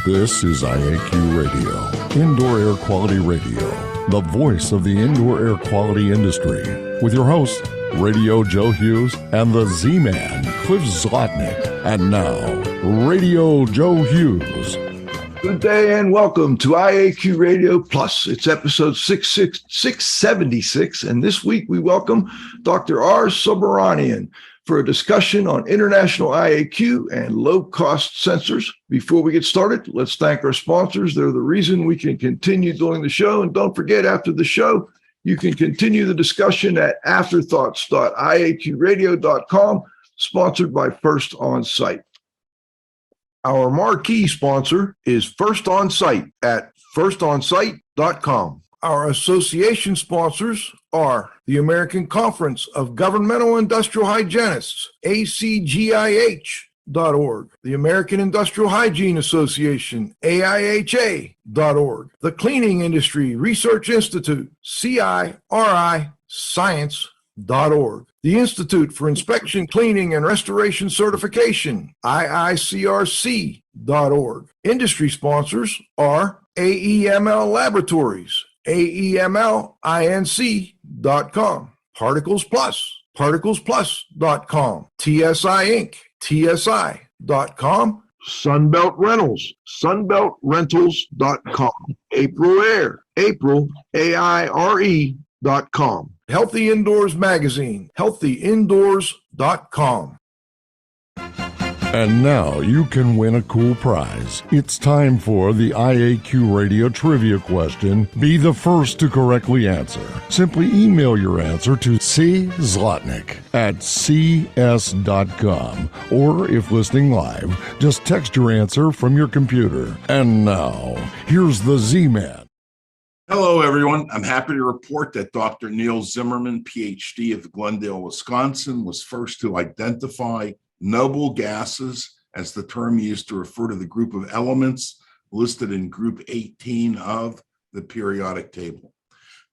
This is IAQ Radio, Indoor Air Quality Radio, the voice of the indoor air quality industry, with your hosts, Radio Joe Hughes and the Z-Man, Cliff Zlotnick. And now, Radio Joe Hughes. Good day and welcome to IAQ Radio Plus. It's episode 676, and this week we welcome Dr. R Subramanian for a discussion on international IAQ and low-cost sensors. Before we get started, let's thank our sponsors. They're the reason we can continue doing the show. And don't forget, after the show, you can continue the discussion at afterthoughts.iaqradio.com, sponsored by First On-Site. Our marquee sponsor is First On-Site at firstonsite.com. Our association sponsors are the American Conference of Governmental Industrial Hygienists, ACGIH.org, the American Industrial Hygiene Association, AIHA.org, the Cleaning Industry Research Institute, CIRI Science.org, the Institute for Inspection, Cleaning, and Restoration Certification, IICRC.org. Industry sponsors are AEML Laboratories, AEMLINC.com, Particles Plus, ParticlesPlus.com, TSI Inc., TSI.com, Sunbelt Rentals, SunbeltRentals.com, April Air, April, AIRE.com, Healthy Indoors Magazine, HealthyIndoors.com. And now you can win a cool prize. It's time for the IAQ Radio Trivia question. Be the first to correctly answer. Simply email your answer to czlotnick@cs.com. Or if listening live, just text your answer from your computer. And now, here's the Z-Man. Hello, everyone. I'm happy to report that Dr. Neil Zimmerman, PhD of Glendale, Wisconsin, was first to identify noble gases as the term used to refer to the group of elements listed in Group 18 of the periodic table.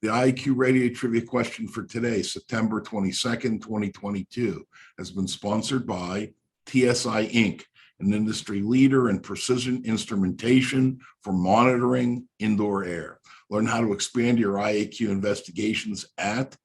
The IAQ Radio Trivia question for today, September 22nd, 2022, has been sponsored by TSI Inc., an industry leader in precision instrumentation for monitoring indoor air. Learn how to expand your IAQ investigations at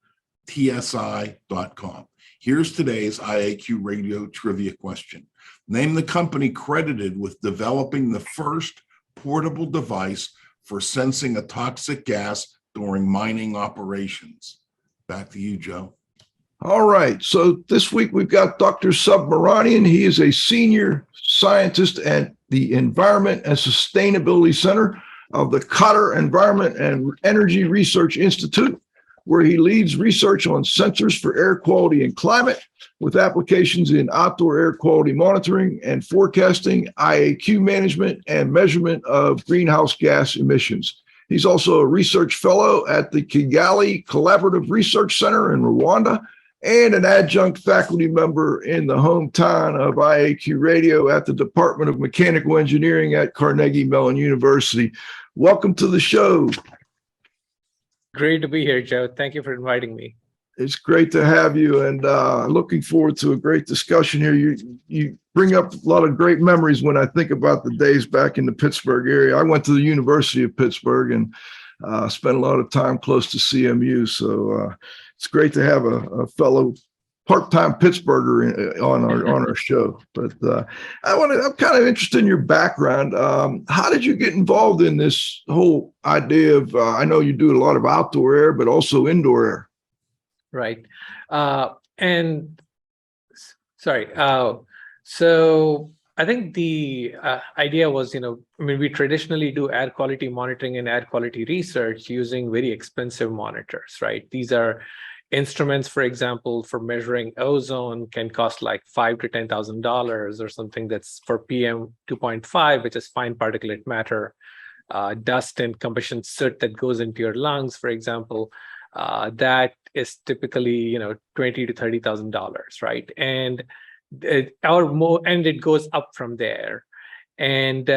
tsi.com. Here's today's IAQ Radio Trivia question. Name the company credited with developing the first portable device for sensing a toxic gas during mining operations. Back to you, Joe. All right. So this week we've got Dr. Subramanian. He is a senior scientist at the Environment and Sustainability Center of the Qatar Environment and Energy Research Institute, where he leads research on sensors for air quality and climate, with applications in outdoor air quality monitoring and forecasting, IAQ management, and measurement of greenhouse gas emissions. He's also a research fellow at the Kigali Collaborative Research Centre in Rwanda, and an adjunct faculty member in the hometown of IAQ Radio at the Department of Mechanical Engineering at Carnegie Mellon University. Welcome to the show. Great to be here, Joe. Thank you for inviting me. It's great to have you, and looking forward to a great discussion here. You bring up a lot of great memories when I think about the days back in the Pittsburgh area. I went to the University of Pittsburgh and spent a lot of time close to CMU, so it's great to have a fellow part-time Pittsburgher on our show. But I'm kind of interested in your background. How did you get involved in this whole idea of, I know you do a lot of outdoor air, but also indoor air. Right. So I think the idea was, we traditionally do air quality monitoring and air quality research using very expensive monitors, right? These are instruments, for example, for measuring ozone can cost like $5,000 to $10,000 or something. That's for PM 2.5, which is fine particulate matter, dust and combustion soot that goes into your lungs, for example. That is typically, $20,000 to $30,000, right? And it goes up from there. And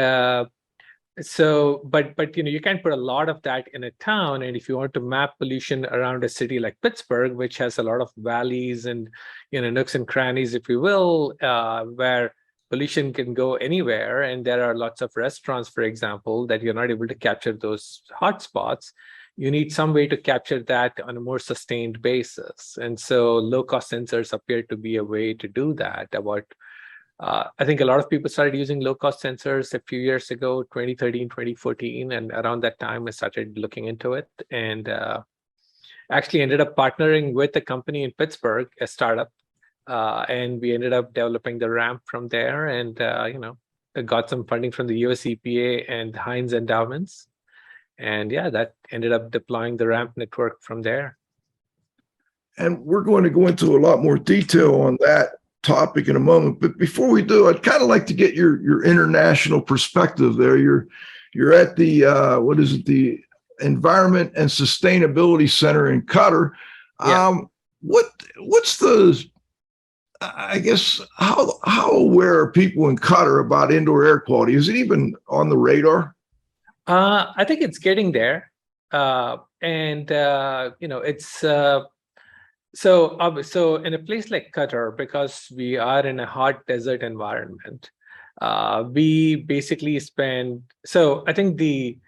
So, but you can't put a lot of that in a town. And if you want to map pollution around a city like Pittsburgh, which has a lot of valleys and nooks and crannies, if you will, where pollution can go anywhere, and there are lots of restaurants, for example, that you're not able to capture those hotspots. You need some way to capture that on a more sustained basis. And so low-cost sensors appear to be a way to do that. I think a lot of people started using low-cost sensors a few years ago, 2013, 2014, and around that time I started looking into it, and actually ended up partnering with a company in Pittsburgh, a startup, and we ended up developing the ramp from there, and got some funding from the US EPA and Heinz endowments. And yeah, that ended up deploying the ramp network from there. And we're going to go into a lot more detail on that topic in a moment. But before we do, I'd kind of like to get your international perspective there. You're at the the Environment and Sustainability Center in Qatar. Yeah. What's the, I guess, how aware are people in Qatar about indoor air quality? Is it even on the radar? I think it's getting there, it's so in a place like Qatar, because we are in a hot desert environment, we basically spend. So I think the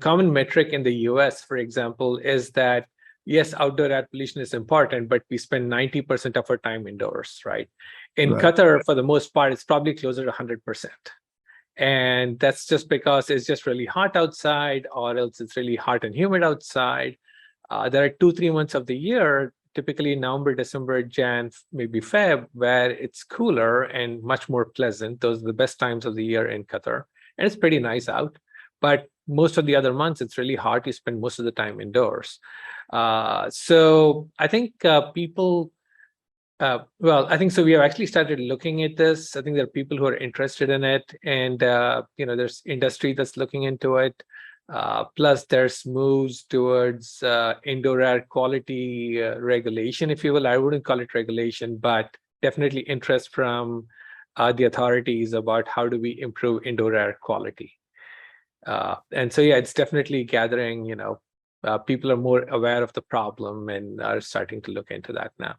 common metric in the US, for example, is that yes, outdoor air pollution is important, but we spend 90% of our time indoors, right? In Qatar, for the most part, it's probably closer to 100%. And that's just because it's just really hot outside, or else it's really hot and humid outside. There are 2-3 months of the year, typically November, December, Jan, maybe Feb, where it's cooler and much more pleasant. Those are the best times of the year in Qatar. And it's pretty nice out. But most of the other months, it's really hot. You spend most of the time indoors. So I think people... I think so. We have actually started looking at this. I think there are people who are interested in it, and there's industry that's looking into it. Plus, there's moves towards indoor air quality regulation, if you will. I wouldn't call it regulation, but definitely interest from the authorities about how do we improve indoor air quality. And so, yeah, it's definitely gathering. People are more aware of the problem and are starting to look into that now.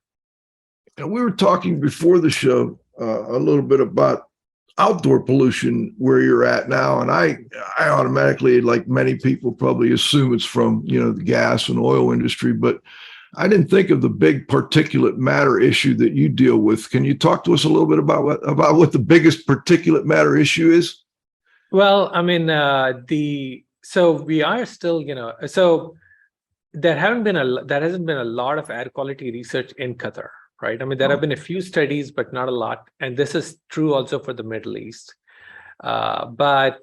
And we were talking before the show a little bit about outdoor pollution where you're at now. And I automatically, like many people, probably assume it's from, the gas and oil industry, but I didn't think of the big particulate matter issue that you deal with. Can you talk to us a little bit about what the biggest particulate matter issue is? Well, I mean, so we are still, so there hasn't been a lot of air quality research in Qatar. Right. I mean, there have been a few studies, but not a lot. And this is true also for the Middle East. But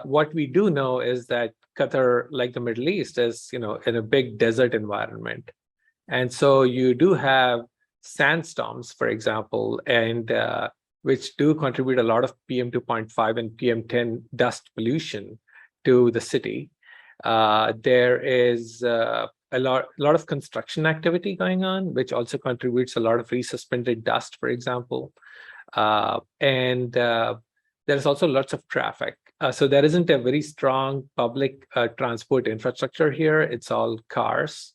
what we do know is that Qatar, like the Middle East, is, in a big desert environment. And so you do have sandstorms, for example, and which do contribute a lot of PM 2.5 and PM10 dust pollution to the city. There is a lot of construction activity going on, which also contributes a lot of resuspended dust, for example. And there's also lots of traffic. So there isn't a very strong public transport infrastructure here. It's all cars.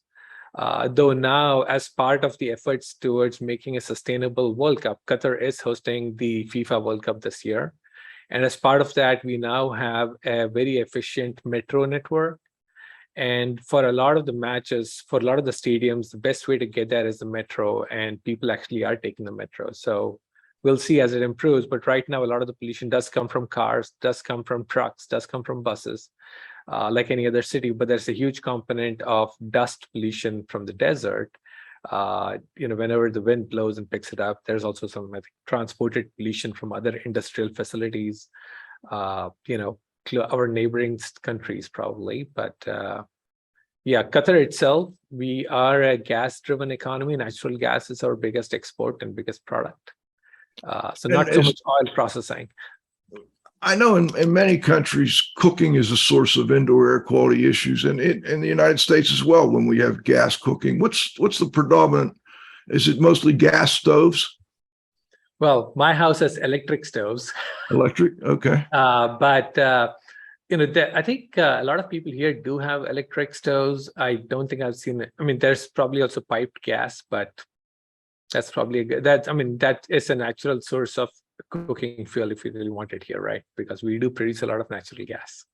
Though now, as part of the efforts towards making a sustainable World Cup, Qatar is hosting the FIFA World Cup this year. And as part of that, we now have a very efficient metro network. And for a lot of the matches, for a lot of the stadiums, the best way to get there is the metro, and people actually are taking the metro. So we'll see as it improves. But right now, a lot of the pollution does come from cars, does come from trucks, does come from buses, like any other city. But there's a huge component of dust pollution from the desert. Whenever the wind blows and picks it up, there's also some transported pollution from other industrial facilities, our neighboring countries probably. But Qatar itself, we are a gas-driven economy. Natural gas is our biggest export and biggest product. So not so much oil processing. I know in many countries, cooking is a source of indoor air quality issues, and in the United States as well, when we have gas cooking. What's the predominant? Is it mostly gas stoves? Well, my house has electric stoves. Electric, okay. But I think a lot of people here do have electric stoves. I don't think I've seen it. I mean, there's probably also piped gas, but that's probably that is a natural source of cooking fuel if you really want it here, right? Because we do produce a lot of natural gas.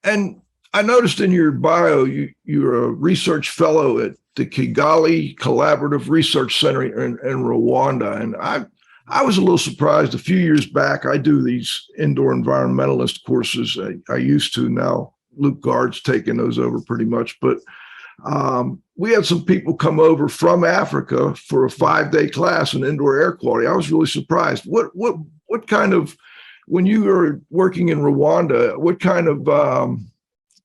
And I noticed in your bio, you're a research fellow at the Kigali Collaborative Research Centre in Rwanda. And I was a little surprised a few years back. I do these indoor environmentalist courses. I used to. Now Luke Guard's taken those over pretty much. But we had some people come over from Africa for a 5-day class in indoor air quality. I was really surprised. What kind of, when you were working in Rwanda, what kind of,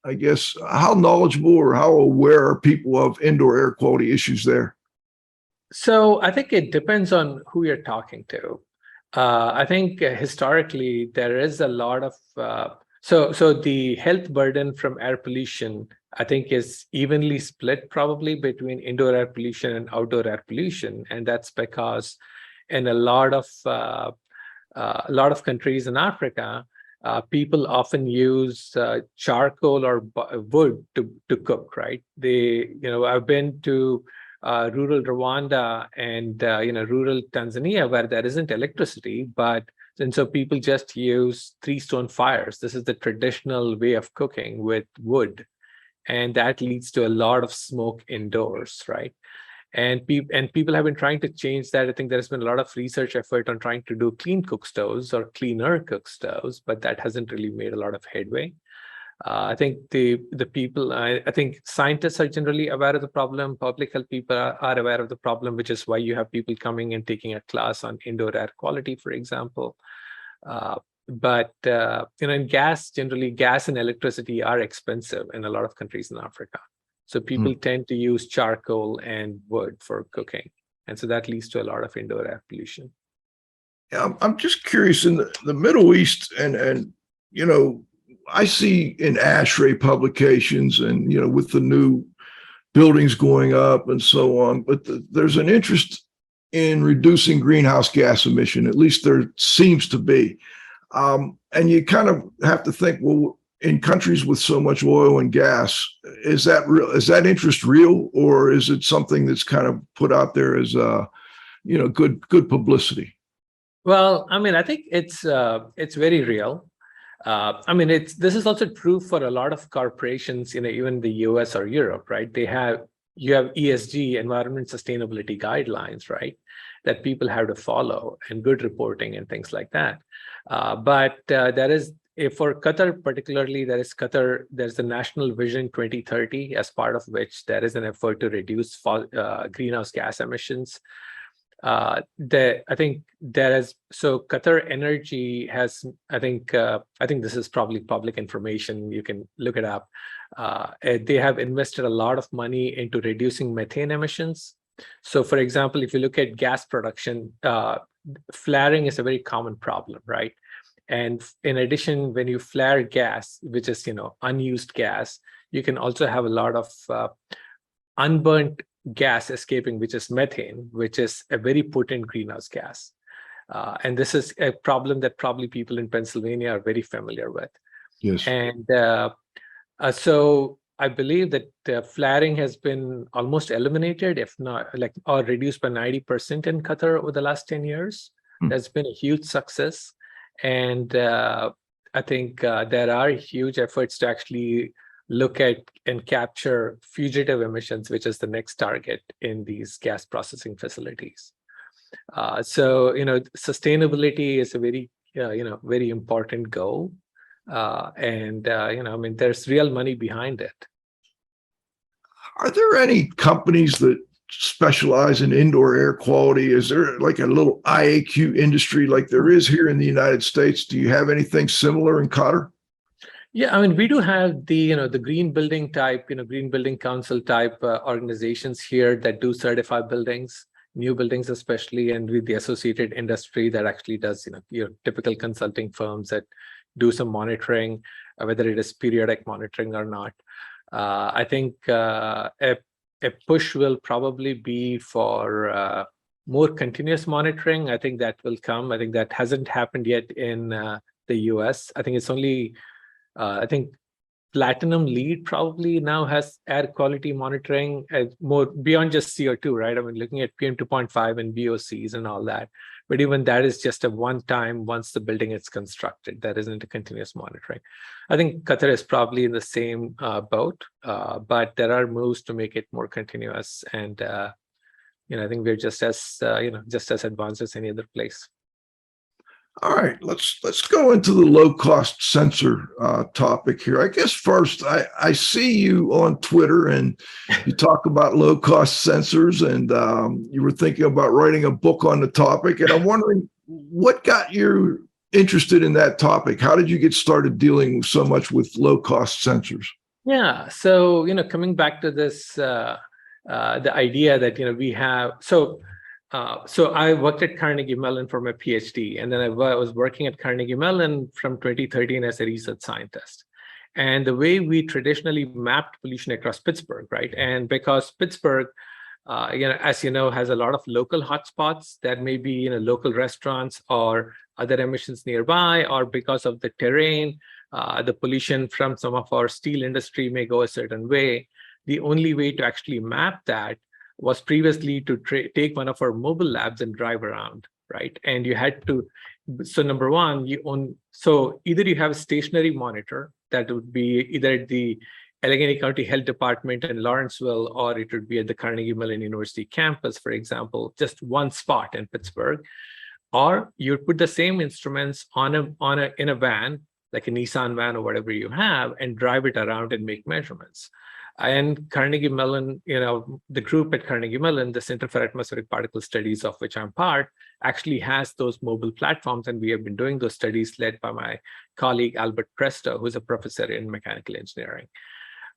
I guess, how knowledgeable or how aware are people of indoor air quality issues there? So I think it depends on who you're talking to. I think historically there is a lot of, so the health burden from air pollution, I think, is evenly split probably between indoor air pollution and outdoor air pollution. And that's because in a lot of countries in Africa, people often use charcoal or wood to cook, right? I've been to rural Rwanda and rural Tanzania where there isn't electricity, and so people just use 3-stone fires. This is the traditional way of cooking with wood, and that leads to a lot of smoke indoors, right? And people have been trying to change that. I think there's been a lot of research effort on trying to do clean cook stoves or cleaner cook stoves, but that hasn't really made a lot of headway. I think the people, I think scientists are generally aware of the problem. Public health people are aware of the problem, which is why you have people coming and taking a class on indoor air quality, for example. In gas, generally gas and electricity are expensive in a lot of countries in Africa. So people tend to use charcoal and wood for cooking. And so that leads to a lot of indoor air pollution. Yeah, I'm just curious, in the Middle East, and I see in ASHRAE publications and, with the new buildings going up and so on, but there's an interest in reducing greenhouse gas emission. At least there seems to be. And you kind of have to think, well, in countries with so much oil and gas, is that real? Is that interest real, or is it something that's kind of put out there as good publicity? Well, I think it's very real. This is also true for a lot of corporations, even the US or Europe, right? You have ESG, environment sustainability guidelines, right, that people have to follow, and good reporting and things like that. For Qatar particularly, there's the National Vision 2030, as part of which there is an effort to reduce greenhouse gas emissions. Qatar Energy has, I think this is probably public information, you can look it up. They have invested a lot of money into reducing methane emissions. So for example, if you look at gas production, flaring is a very common problem, right? And in addition, when you flare gas, which is, unused gas, you can also have a lot of unburnt gas escaping, which is methane, which is a very potent greenhouse gas. And this is a problem that probably people in Pennsylvania are very familiar with. Yes. And so I believe that flaring has been almost eliminated, if not or reduced by 90% in Qatar over the last 10 years. That's been a huge success. And I think there are huge efforts to actually look at and capture fugitive emissions, which is the next target in these gas processing facilities. So sustainability is a very, very important goal. There's real money behind it. Are there any companies that specialize in indoor air quality? Is there like a little IAQ industry like there is here in the United States? Do you have anything similar in Qatar? Yeah, we do have the green building type, green building council type organizations here that do certify buildings, new buildings especially, and with the associated industry that actually does, your typical consulting firms that do some monitoring, whether it is periodic monitoring or not. I think a push will probably be for more continuous monitoring. I think that will come. I think that hasn't happened yet in the US. I think it's only, platinum lead probably now has air quality monitoring as more beyond just CO2, right? I mean, looking at PM 2.5 and VOCs and all that. But even that is just a one-time once the building is constructed. That isn't a continuous monitoring. I think Qatar is probably in the same boat, but there are moves to make it more continuous. And I think we're just as advanced as any other place. All right, let's go into the low-cost sensor topic here. I guess first, I see you on Twitter and you talk about low-cost sensors, and you were thinking about writing a book on the topic. And I'm wondering what got you interested in that topic. How did you get started dealing so much with low-cost sensors? Yeah, so coming back to this, the idea that we have So I worked at Carnegie Mellon for my PhD, and then I was working at Carnegie Mellon from 2013 as a research scientist. And the way we traditionally mapped pollution across Pittsburgh, right? And because Pittsburgh, as you know, has a lot of local hotspots that may be local restaurants or other emissions nearby, or because of the terrain, the pollution from some of our steel industry may go a certain way. The only way to actually map that was previously to take one of our mobile labs and drive around, right? And you had to, so number one, so either you have a stationary monitor that would be either at the Allegheny County Health Department in Lawrenceville, or it would be at the Carnegie Mellon University campus, for example, just one spot in Pittsburgh. Or you would put the same instruments in a van, like a Nissan van or whatever you have, and drive it around and make measurements. And Carnegie Mellon, the group at Carnegie Mellon, the Center for Atmospheric Particle Studies, of which I'm part, actually has those mobile platforms. And we have been doing those studies led by my colleague, Albert Presto, who's a professor in mechanical engineering.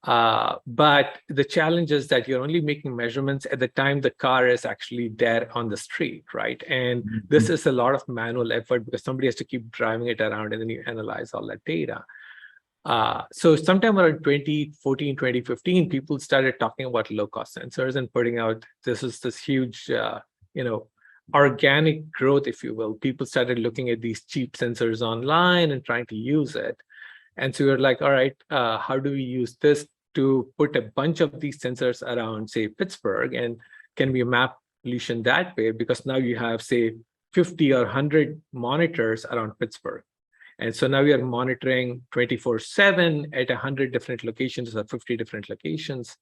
But the challenge is that you're only making measurements at the time the car is actually there on the street, right? And this is a lot of manual effort because somebody has to keep driving it around, and then you analyze all that data. So sometime around 2014, 2015, people started talking about low-cost sensors and putting out, this huge, organic growth, if you will. People started looking at these cheap sensors online and trying to use it. And so we're like, all right, how do we use this to put a bunch of these sensors around, say, Pittsburgh? And can we map pollution that way? Because now you have, say, 50 or 100 monitors around Pittsburgh. And so now we are monitoring 24/7 at 100 different locations or 50 different locations.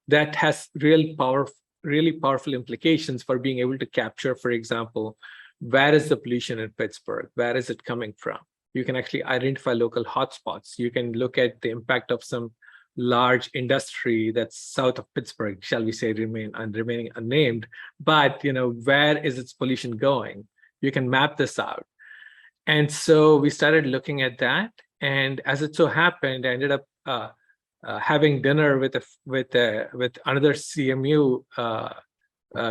That has really powerful implications for being able to capture, for example, where is the pollution in Pittsburgh? Where is it coming from? You can actually identify local hotspots. You can look at the impact of some large industry that's south of Pittsburgh, shall we say, remaining unnamed. But where is its pollution going? You can map this out. And so we started looking at that, and as it so happened, I ended up having dinner with another CMU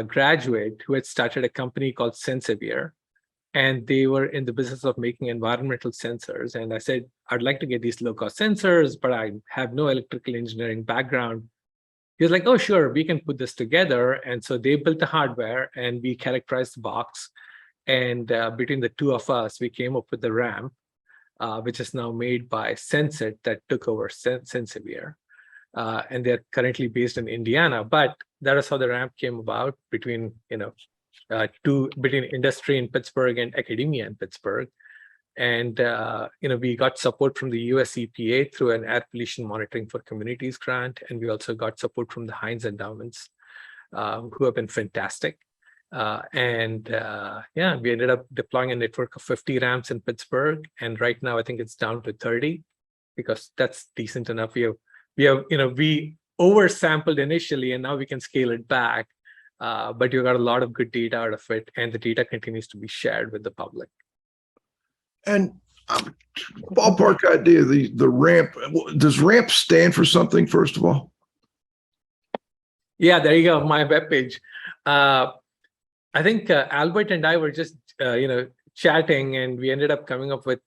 graduate who had started a company called Sensevere, and they were in the business of making environmental sensors. And I said, I'd like to get these low-cost sensors, but I have no electrical engineering background. He was like, oh, sure, we can put this together. And so they built the hardware, and we characterized the box. And between the two of us, we came up with the ramp, which is now made by Sensit that took over Sensevere. And they're currently based in Indiana. But that is how the ramp came about between industry in Pittsburgh and academia in Pittsburgh. And we got support from the US EPA through an air pollution monitoring for communities grant. And we also got support from the Heinz endowments, who have been fantastic. We ended up deploying a network of 50 ramps in Pittsburgh, and right now I think it's down to 30 because that's decent enough. We oversampled initially, and now we can scale it back. But you got a lot of good data out of it, and the data continues to be shared with the public. And ballpark idea, the ramp. Does ramp stand for something? First of all. Yeah, there you go. My webpage. I think Albert and I were just, chatting, and we ended up coming up with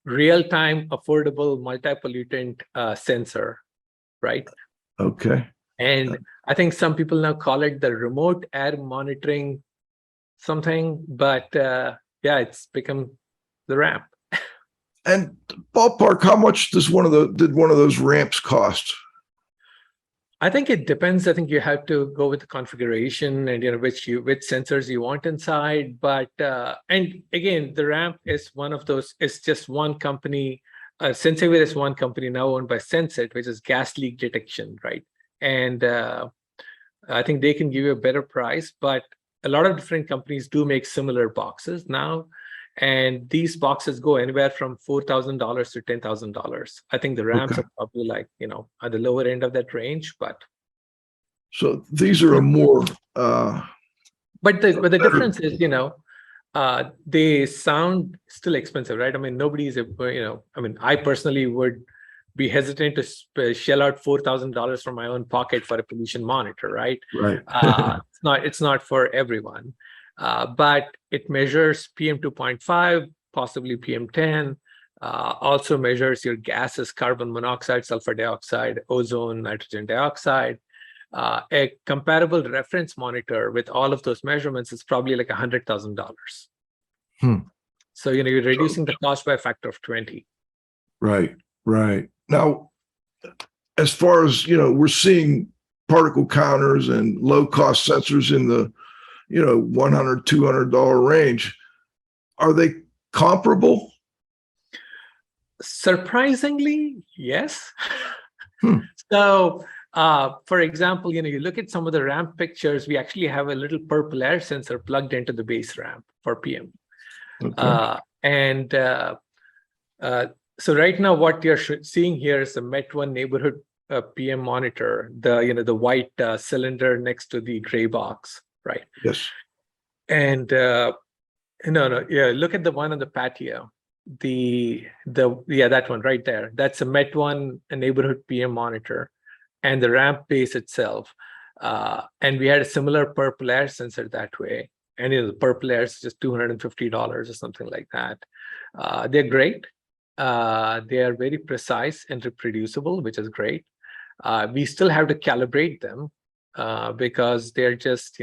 real-time, affordable, multi-pollutant sensor, right? Okay. And I think some people now call it the remote air monitoring something, but it's become the ramp. And ballpark, how much did one of those ramps cost? I think it depends. I think you have to go with the configuration and which sensors you want inside. But and again, the ramp is one of those. It's just one company. Senseware is one company now owned by Sensit, which is gas leak detection, right? And I think they can give you a better price. But a lot of different companies do make similar boxes now, and these boxes go anywhere from $4,000 to $10,000. I think the ramps are probably like, at the lower end of that range, but. So these are a more. But the difference is, they sound still expensive, right? I mean, nobody's, I personally would be hesitant to shell out $4,000 from my own pocket for a pollution monitor, right? Right. It's not for everyone. But it measures PM 2.5, possibly PM 10, also measures your gases, carbon monoxide, sulfur dioxide, ozone, nitrogen dioxide. A comparable reference monitor with all of those measurements is probably like $100,000. So, you're reducing the cost by a factor of 20. Right. Now, as far as, we're seeing particle counters and low-cost sensors in the $100, $200 range. Are they comparable? Surprisingly, yes. So, for example, you look at some of the ramp pictures, we actually have a little purple air sensor plugged into the base ramp for PM. Okay. So right now, what you're seeing here is a Met1 neighborhood PM monitor, the white cylinder next to the gray box. Right. Yes. And look at the one on the patio. That one right there. That's a Met1 neighborhood PM monitor, and the ramp base itself. And we had a similar purple air sensor that way. And the purple air is just $250 or something like that. They're great. They are very precise and reproducible, which is great. We still have to calibrate them because they're just,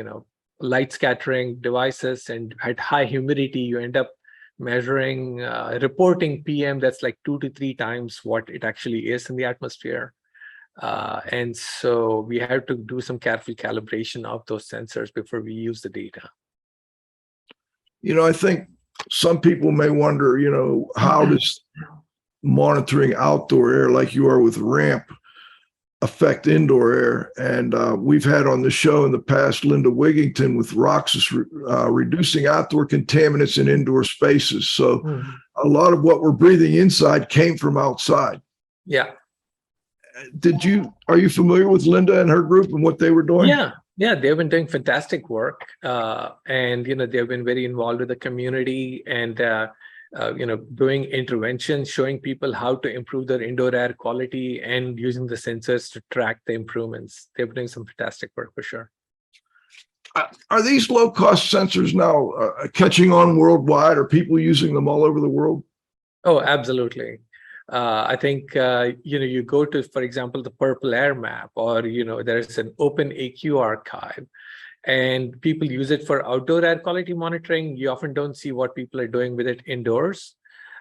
light scattering devices, and at high humidity, you end up measuring, reporting PM that's like 2 to 3 times what it actually is in the atmosphere. And so we have to do some careful calibration of those sensors before we use the data. I think some people may wonder, how does monitoring outdoor air like you are with RAMP affect indoor air? And we've had on the show in the past Linda Wigington with Roxas, reducing outdoor contaminants in indoor spaces. So a lot of what we're breathing inside came from outside. Yeah. Are you familiar with Linda and her group and what they were doing? Yeah, they've been doing fantastic work. And, they've been very involved with the community and, doing interventions, showing people how to improve their indoor air quality and using the sensors to track the improvements. They're doing some fantastic work for sure. Are these low-cost sensors now catching on worldwide? Are people using them all over the world? Oh, absolutely. I think, you go to, for example, the Purple Air Map, or, there's an open AQ archive, and people use it for outdoor air quality monitoring. You often don't see what people are doing with it indoors.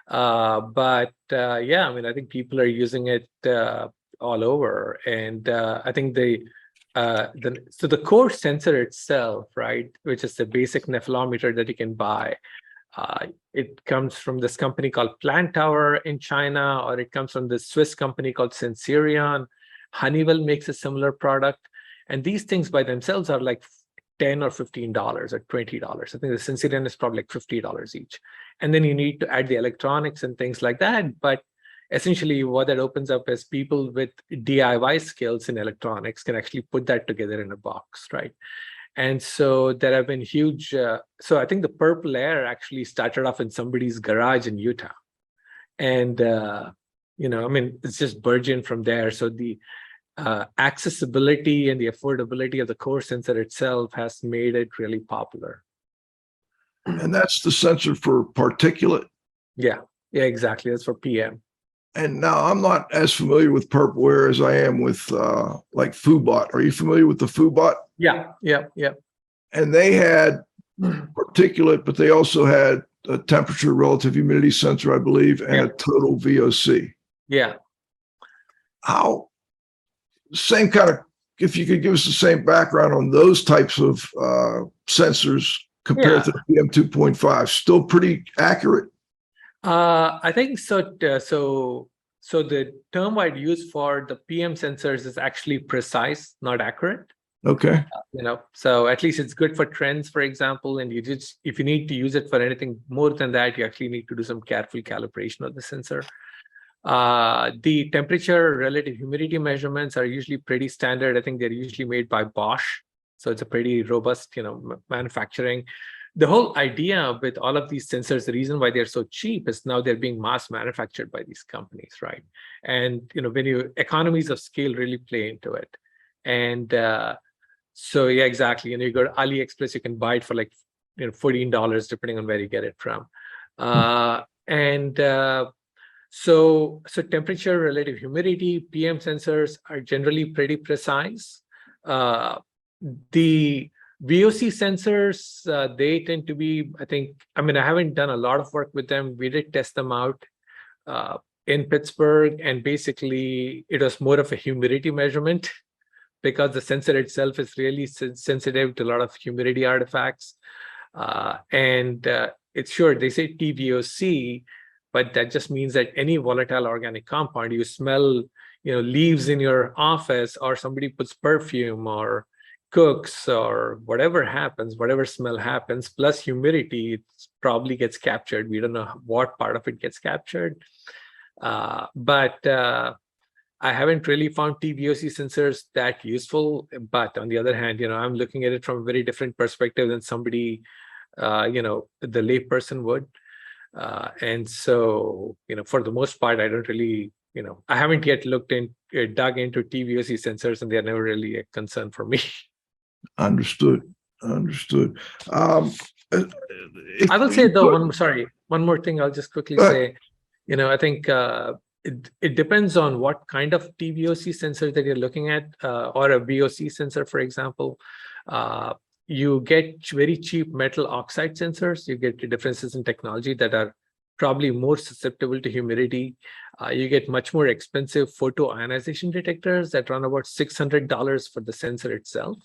But I think people are using it all over. And I think the core sensor itself, right, which is the basic nephelometer that you can buy, it comes from this company called Plant Tower in China, or it comes from this Swiss company called Sensirion. Honeywell makes a similar product. And these things by themselves are like $10 or $15 or $20. I think the Sensirion is probably like $50 each. And then you need to add the electronics and things like that. But essentially what that opens up is people with DIY skills in electronics can actually put that together in a box, right? And so there have been huge, so I think the Purple Air actually started off in somebody's garage in Utah. And, it's just burgeoned from there. So the accessibility and the affordability of the core sensor itself has made it really popular. And that's the sensor for particulate? Yeah, exactly. That's for PM. And now I'm not as familiar with Purple Air as I am with like Fubot. Are you familiar with the Fubot? Yeah. And they had particulate, but they also had a temperature relative humidity sensor, I believe, and a total VOC. Yeah. How, same kind of, if you could give us the same background on those types of sensors compared to the PM 2.5, still pretty accurate? I think so. So the term I'd use for the PM sensors is actually precise, not accurate. Okay. So at least it's good for trends, for example, and if you need to use it for anything more than that, you actually need to do some careful calibration of the sensor. The temperature relative humidity measurements are usually pretty standard. I think they're usually made by Bosch. So it's a pretty robust, manufacturing. The whole idea with all of these sensors, the reason why they're so cheap is now they're being mass manufactured by these companies, right? And, when economies of scale really play into it. And so, yeah, exactly. You go to AliExpress, you can buy it for like, $14, depending on where you get it from. So temperature relative humidity, PM sensors are generally pretty precise. The VOC sensors, they tend to be, I haven't done a lot of work with them. We did test them out in Pittsburgh, and basically it was more of a humidity measurement because the sensor itself is really sensitive to a lot of humidity artifacts. It's sure, they say TVOC, but that just means that any volatile organic compound, you smell, leaves in your office, or somebody puts perfume or cooks or whatever happens, whatever smell happens, plus humidity, it probably gets captured. We don't know what part of it gets captured. But I haven't really found TVOC sensors that useful. But on the other hand, I'm looking at it from a very different perspective than somebody, the layperson would. And so, for the most part, I don't really, I haven't yet dug into TVOC sensors, and they're never really a concern for me. Understood. I will say though, one more thing I'll just quickly say. I think it depends on what kind of TVOC sensor that you're looking at, or a VOC sensor, for example. You get very cheap metal oxide sensors. You get differences in technology that are probably more susceptible to humidity. You get much more expensive photoionization detectors that run about $600 for the sensor itself.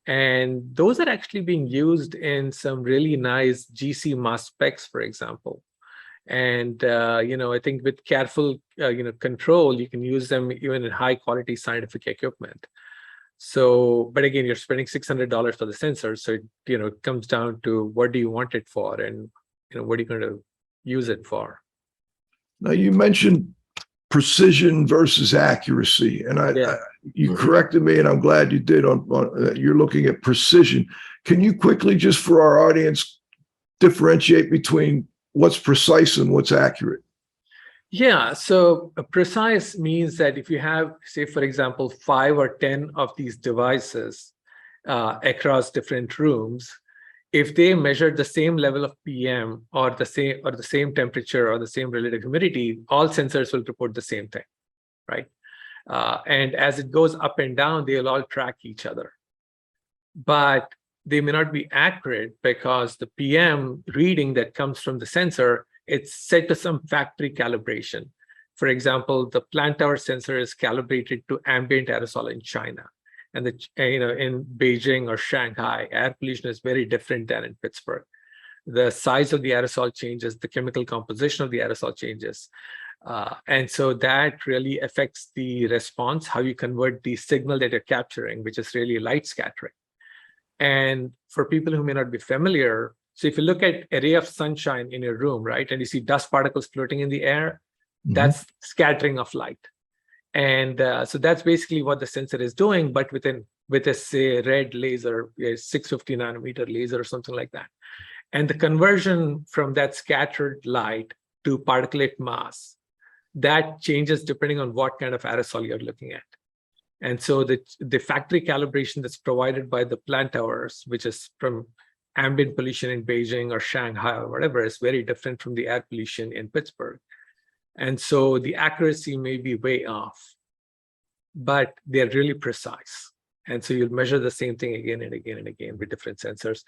And those are actually being used in some really nice GC mass specs, for example. And, I think with careful, control, you can use them even in high quality scientific equipment. So, but again, you're spending $600 for the sensor. So, it comes down to what do you want it for, and, what are you going to use it for? Now, you mentioned precision versus accuracy, and you corrected me, and I'm glad you did. You're looking at precision. Can you quickly, just for our audience, differentiate between what's precise and what's accurate? Yeah, so precise means that if you have, say, for example, 5 or 10 of these devices across different rooms, if they measure the same level of PM or the same temperature or the same relative humidity, all sensors will report the same thing, right? And as it goes up and down, they'll all track each other. But they may not be accurate because the PM reading that comes from the sensor, it's set to some factory calibration. For example, the plant tower sensor is calibrated to ambient aerosol in China. And in Beijing or Shanghai, air pollution is very different than in Pittsburgh. The size of the aerosol changes, the chemical composition of the aerosol changes. And so that really affects the response, how you convert the signal that you're capturing, which is really light scattering. And for people who may not be familiar, so if you look at a ray of sunshine in your room, right, and you see dust particles floating in the air, that's scattering of light. And so that's basically what the sensor is doing, but with a, say, red laser, a 650 nanometer laser or something like that. And the conversion from that scattered light to particulate mass, that changes depending on what kind of aerosol you're looking at. And so the factory calibration that's provided by the plant towers, which is from ambient pollution in Beijing or Shanghai or whatever, is very different from the air pollution in Pittsburgh. And so the accuracy may be way off, but they're really precise. And so you'll measure the same thing again and again and again with different sensors.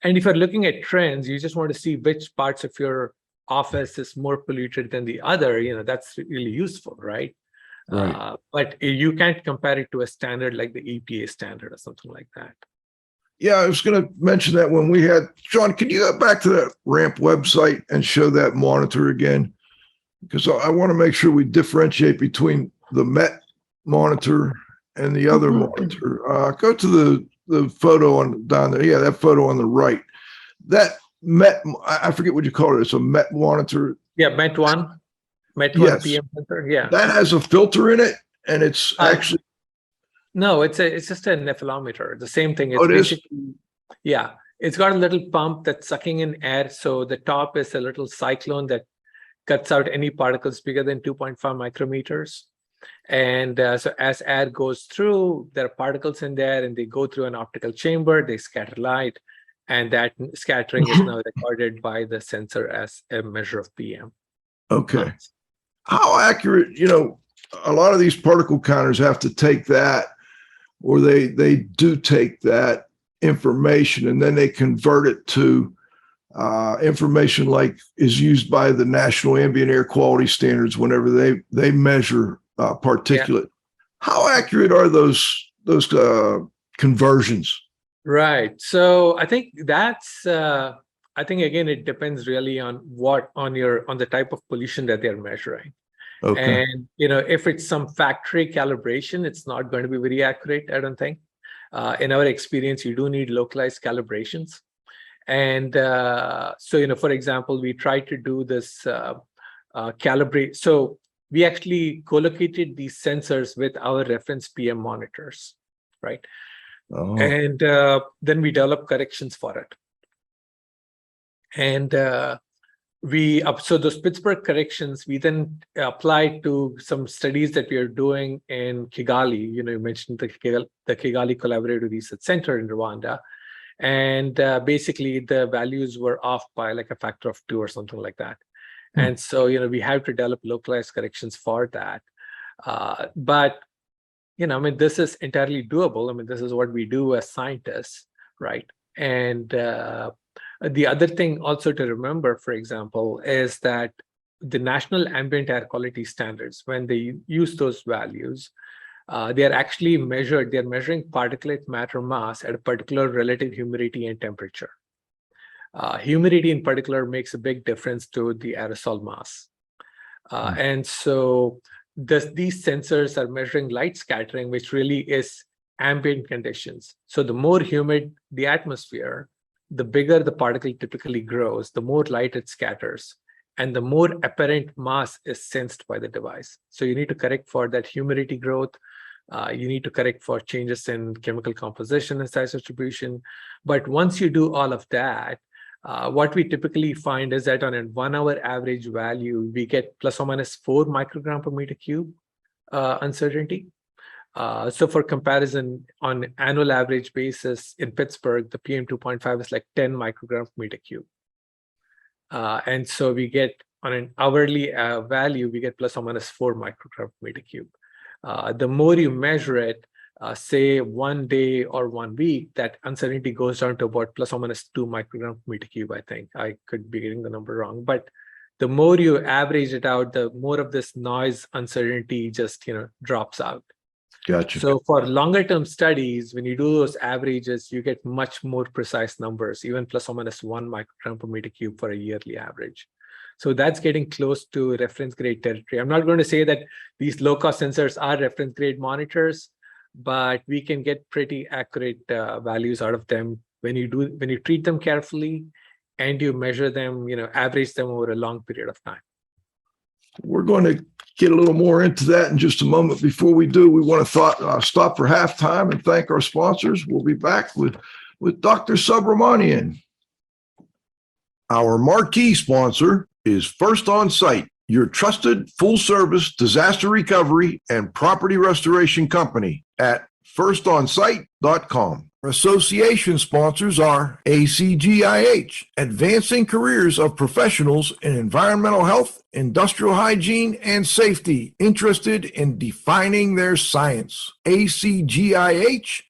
And if you're looking at trends, you just want to see which parts of your office is more polluted than the other, that's really useful, right? Right. But you can't compare it to a standard like the EPA standard or something like that. Yeah, I was going to mention that when we had, Sean, can you go back to that RAMP website and show that monitor again? Because I want to make sure we differentiate between the MET monitor and the other monitor. Go to the photo down there. Yeah, that photo on the right. That MET, I forget what you call it. It's a MET monitor. Yeah, MET 1. MET 1 Yes. PM sensor. Yeah. That has a filter in it, and it's actually. No, it's just a nephelometer. The same thing. It's Oh, it is? basically, yeah, it's got a little pump that's sucking in air. So the top is a little cyclone that cuts out any particles bigger than 2.5 micrometers. And so as air goes through, there are particles in there, and they go through an optical chamber, they scatter light, and that scattering is now recorded by the sensor as a measure of PM. Okay. How accurate, a lot of these particle counters have to take that, or they do take that information and then they convert it to information like is used by the National Ambient Air Quality Standards whenever they measure particulate. Yeah. How accurate are those conversions? Right. So I think that's, I think, again, it depends really on the type of pollution that they're measuring. Okay. And, if it's some factory calibration, it's not going to be very accurate, I don't think. In our experience, you do need localized calibrations. And so, for example, we tried to do this calibrate. So we actually co-located these sensors with our reference PM monitors, right? Oh. And then we developed corrections for it. And so those Pittsburgh corrections, we then applied to some studies that we are doing in Kigali. You mentioned the Kigali Collaborative Research Centre in Rwanda. And basically the values were off by like a factor of 2 or something like that. And so, we have to develop localized corrections for that. But, this is entirely doable. This is what we do as scientists, right? And the other thing also to remember, for example, is that the National Ambient Air Quality Standards, when they use those values, they are actually measured. They're measuring particulate matter mass at a particular relative humidity and temperature. Humidity in particular makes a big difference to the aerosol mass. And so these sensors are measuring light scattering, which really is ambient conditions. So the more humid the atmosphere, the bigger the particle typically grows, the more light it scatters, and the more apparent mass is sensed by the device. So you need to correct for that humidity growth. You need to correct for changes in chemical composition and size distribution. But once you do all of that, what we typically find is that on a 1 hour average value, we get plus or minus 4 microgram per meter cube uncertainty. So for comparison, on an annual average basis in Pittsburgh, the PM 2.5 is like 10 microgram per meter cube. And so we get on an hourly value, we get plus or minus 4 microgram per meter cube. The more you measure it, say 1 day or 1 week, that uncertainty goes down to about plus or minus 2 microgram per meter cube, I think. I could be getting the number wrong. But the more you average it out, the more of this noise uncertainty just, drops out. Gotcha. So for longer term studies, when you do those averages, you get much more precise numbers, even plus or minus 1 microgram per meter cube for a yearly average. So that's getting close to reference grade territory. I'm not going to say that these low cost sensors are reference grade monitors, but we can get pretty accurate values out of them when you treat them carefully and you measure them, average them over a long period of time. We're going to get a little more into that in just a moment. Before we do, we want to stop for halftime and thank our sponsors. We'll be back with Dr. Subramanian. Our marquee sponsor is First On Site, your trusted full-service disaster recovery and property restoration company at firstonsite.com. Our association sponsors are ACGIH, Advancing Careers of Professionals in Environmental Health, Industrial Hygiene, and Safety, interested in defining their science. ACGIH.org.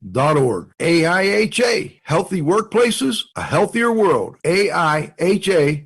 AIHA, Healthy Workplaces, A Healthier World. AIHA.org.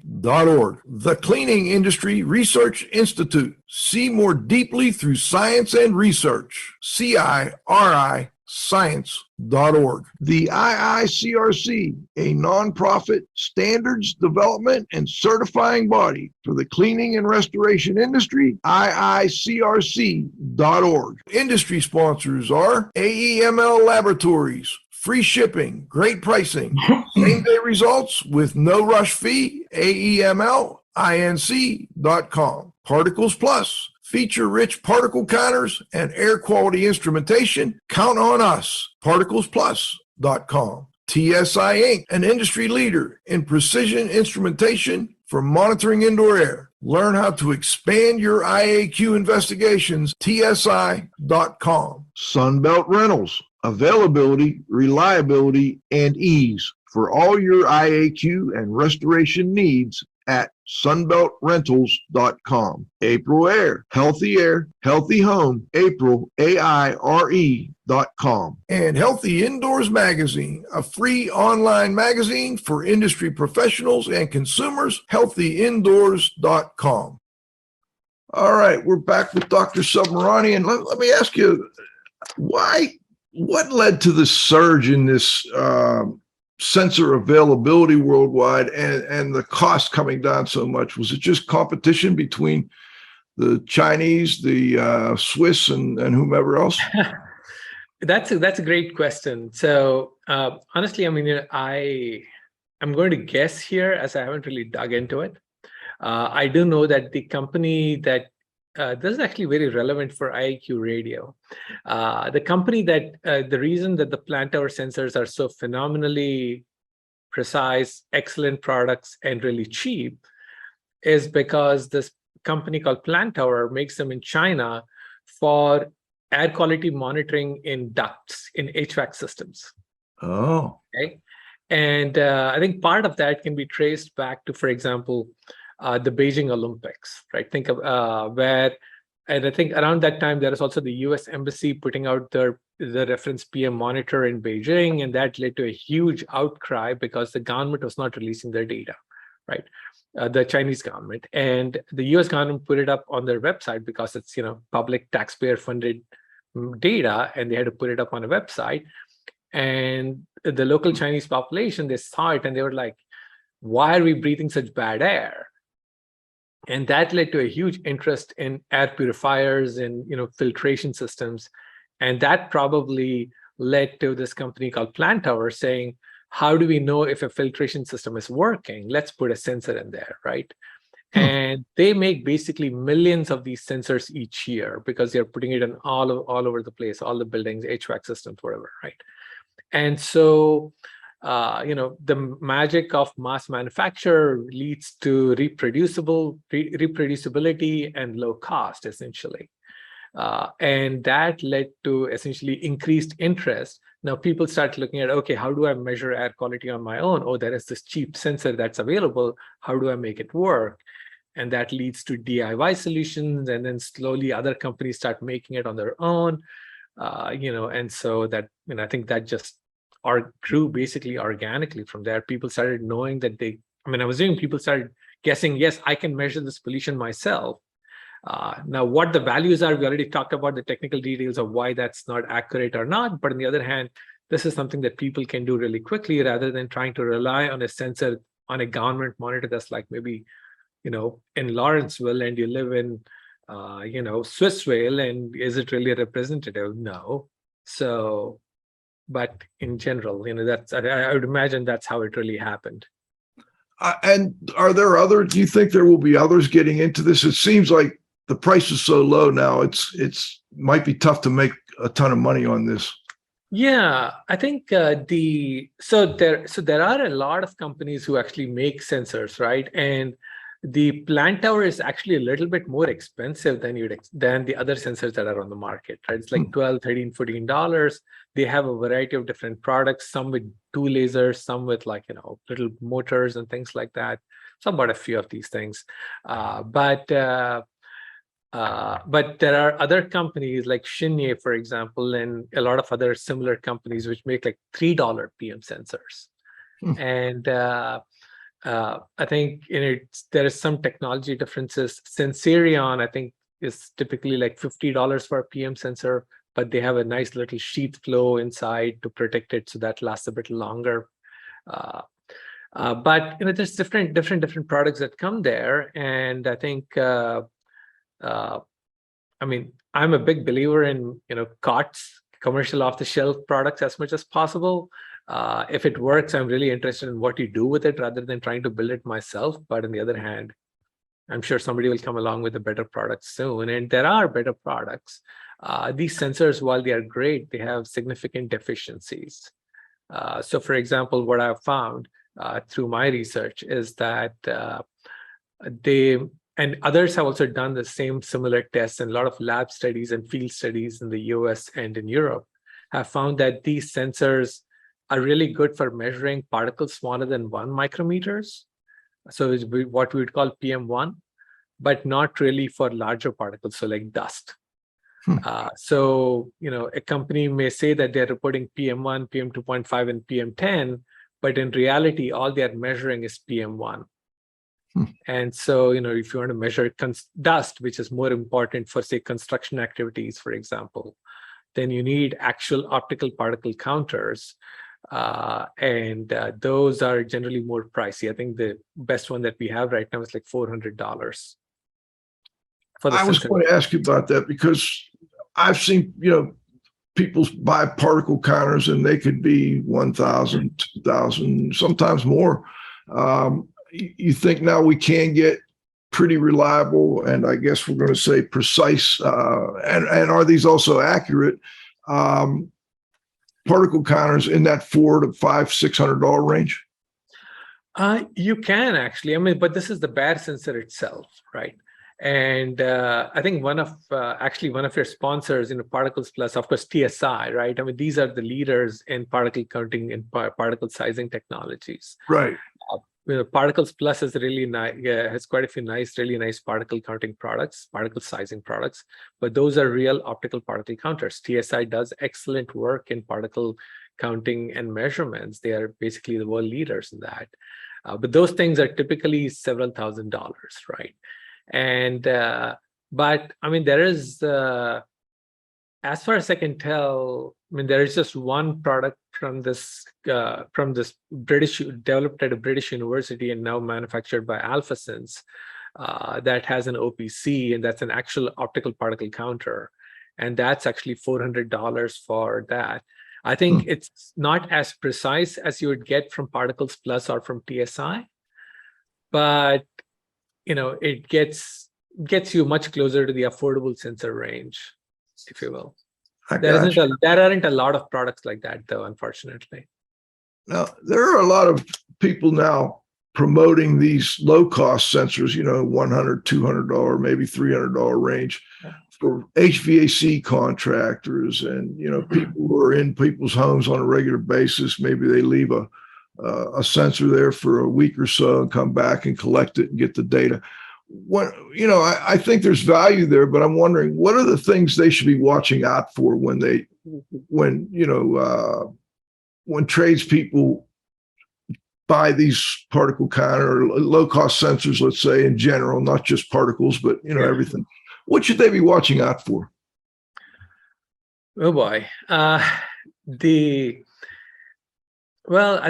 The Cleaning Industry Research Institute. See more deeply through science and research. CIRI science.org. The IICRC, a nonprofit standards development and certifying body for the cleaning and restoration industry, IICRC.org. Industry sponsors are AEML Laboratories, free shipping, great pricing, same-day results with no rush fee, AEMLinc.com. Particles Plus, feature-rich particle counters and air quality instrumentation. Count on us. ParticlesPlus.com. TSI Inc., an industry leader in precision instrumentation for monitoring indoor air. Learn how to expand your IAQ investigations. TSI.com. Sunbelt Rentals, availability, reliability, and ease for all your IAQ and restoration needs at sunbeltrentals.com. April Air, healthy home, April, AIRE.com. And Healthy Indoors Magazine, a free online magazine for industry professionals and consumers, healthyindoors.com. All right, we're back with Dr. Subramanian. Let me ask you, what led to the surge in this sensor availability worldwide and the cost coming down so much? Was it just competition between the Chinese, the Swiss, and whomever else? That's a great question. So honestly, I mean, I'm going to guess here as I haven't really dug into it. I do know that the company that this is actually very relevant for IAQ Radio. The company that the reason that the plant tower sensors are so phenomenally precise, excellent products, and really cheap is because this company called Plant Tower makes them in China for air quality monitoring in ducts, in HVAC systems. Oh. Okay. And I think part of that can be traced back to, for example, the Beijing Olympics, right? Think of and I think around that time, there is also the US Embassy putting out the reference PM monitor in Beijing, and that led to a huge outcry because the government was not releasing their data, right? The Chinese government, and the US government put it up on their website because it's, public taxpayer funded data, and they had to put it up on a website. And the local Chinese population, they saw it and they were like, why are we breathing such bad air? And that led to a huge interest in air purifiers and filtration systems. And that probably led to this company called Plant Tower saying, how do we know if a filtration system is working? Let's put a sensor in there, right? And they make basically millions of these sensors each year because they're putting it in all over the place, all the buildings, HVAC systems, whatever, right? And so the magic of mass manufacture leads to reproducibility and low cost, essentially. And that led to essentially increased interest. Now people start looking at, okay, how do I measure air quality on my own? Oh, there is this cheap sensor that's available. How do I make it work? And that leads to DIY solutions. And then slowly other companies start making it on their own, and so that, I think that just grew basically organically from there. People started knowing that I'm assuming people started guessing, yes, I can measure this pollution myself. Now, what the values are, we already talked about the technical details of why that's not accurate or not. But on the other hand, this is something that people can do really quickly rather than trying to rely on a sensor on a government monitor that's like maybe, in Lawrenceville and you live in, Swissvale, and is it really representative? No. So, but in general, I would imagine that's how it really happened. And do you think there will be others getting into this? It seems like the price is so low now, it's might be tough to make a ton of money on this. Yeah, I think there are a lot of companies who actually make sensors, right? And The plant tower is actually a little bit more expensive than the other sensors that are on the market, right? It's like $12, $13, $14. They have a variety of different products, some with 2 lasers, some with little motors and things like that. So about a few of these things. But there are other companies like Shinye, for example, and a lot of other similar companies which make like $3 PM sensors. And I think there is some technology differences. Sensorion, I think, is typically like $50 for a PM sensor, but they have a nice little sheath flow inside to protect it, so that lasts a bit longer. But there's different products that come there, and I think I'm a big believer in COTS, commercial off-the-shelf products, as much as possible. If it works, I'm really interested in what you do with it rather than trying to build it myself. But on the other hand, I'm sure somebody will come along with a better product soon. And there are better products. These sensors, while they are great, they have significant deficiencies. So for example, what I've found through my research is that and others have also done the same similar tests, and a lot of lab studies and field studies in the US and in Europe have found that these sensors are really good for measuring particles smaller than 1 micrometers. So it's what we would call PM1, but not really for larger particles, so like dust. So, a company may say that they're reporting PM1, PM2.5, and PM10, but in reality, all they're measuring is PM1. And so, if you want to measure dust, which is more important for, say, construction activities, for example, then you need actual optical particle counters. And those are generally more pricey. I think the best one that we have right now is like $400. I was going to ask you about that because I've seen, people buy particle counters and they could be 1,000, 2,000, sometimes more. You think now we can get pretty reliable, and I guess we're going to say precise, and are these also accurate particle counters in that $400 to $500-$600 range? You can actually, but this is the bad sensor itself, right? And I think one of your sponsors, Particles Plus, of course, TSI, right? These are the leaders in particle counting and particle sizing technologies. Right. Particles Plus is really nice, has quite a few really nice particle counting products, particle sizing products, but those are real optical particle counters. TSI does excellent work in particle counting and measurements. They are basically the world leaders in that. But those things are typically several $1,000s, right? And but there is, as far as I can tell, there is just one product from this British, developed at a British university and now manufactured by AlphaSense, that has an OPC, and that's an actual optical particle counter, and that's actually $400 for that. I think it's not as precise as you would get from Particles Plus or from TSI, but it gets you much closer to the affordable sensor range, if you will. There aren't a lot of products like that, though, unfortunately. Now, there are a lot of people now promoting these low-cost sensors, $100, $200, maybe $300 range for HVAC contractors and, people who are in people's homes on a regular basis. Maybe they leave a sensor there for a week or so and come back and collect it and get the data. I think there's value there, but I'm wondering, what are the things they should be watching out for when tradespeople buy these particle counter or low-cost sensors, let's say, in general, not just particles, but everything. What should they be watching out for? Oh boy, I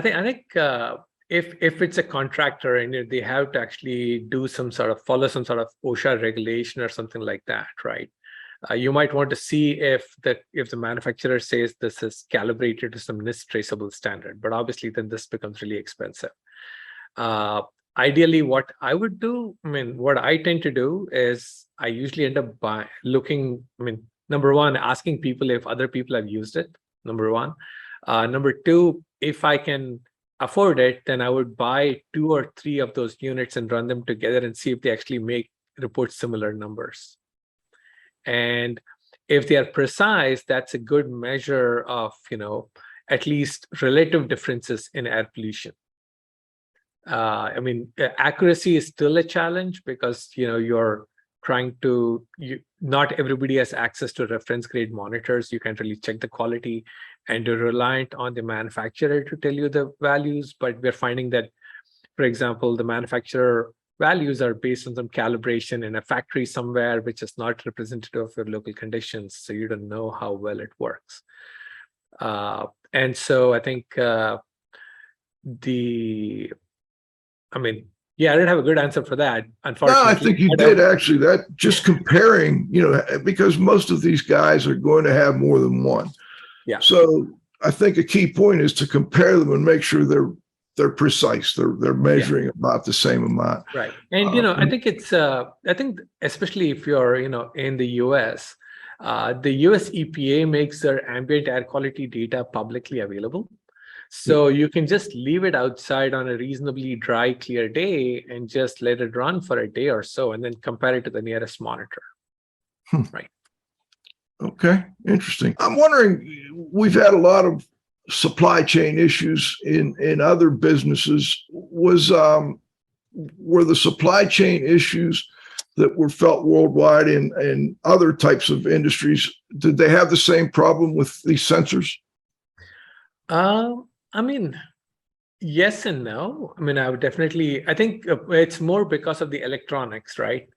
think if it's a contractor and they have to actually follow some sort of OSHA regulation or something like that, right? You might want to see if the manufacturer says this is calibrated to some NIST traceable standard, but obviously then this becomes really expensive. Ideally, what I would do, what I tend to do is I usually end up number one, asking people if other people have used it, number one. Number two, if I can afford it, then I would buy 2 or 3 of those units and run them together and see if they actually report similar numbers. And if they are precise, that's a good measure of, at least relative differences in air pollution. Accuracy is still a challenge because, you're trying to, not everybody has access to reference grade monitors. You can't really check the quality, and you're reliant on the manufacturer to tell you the values. But we're finding that, for example, the manufacturer values are based on some calibration in a factory somewhere, which is not representative of your local conditions. So you don't know how well it works. And so I think I didn't have a good answer for that, unfortunately. No, I think you did actually. That just comparing, because most of these guys are going to have more than one. Yeah. So I think a key point is to compare them and make sure they're precise. They're measuring about the same amount. Right. And I think I think especially if you're in the US, the US EPA makes their ambient air quality data publicly available. So you can just leave it outside on a reasonably dry, clear day and just let it run for a day or so, and then compare it to the nearest monitor. Right. Okay, interesting. I'm wondering, we've had a lot of supply chain issues in other businesses. Were the supply chain issues that were felt worldwide in other types of industries, did they have the same problem with these sensors? Yes and no. I think it's more because of the electronics, right?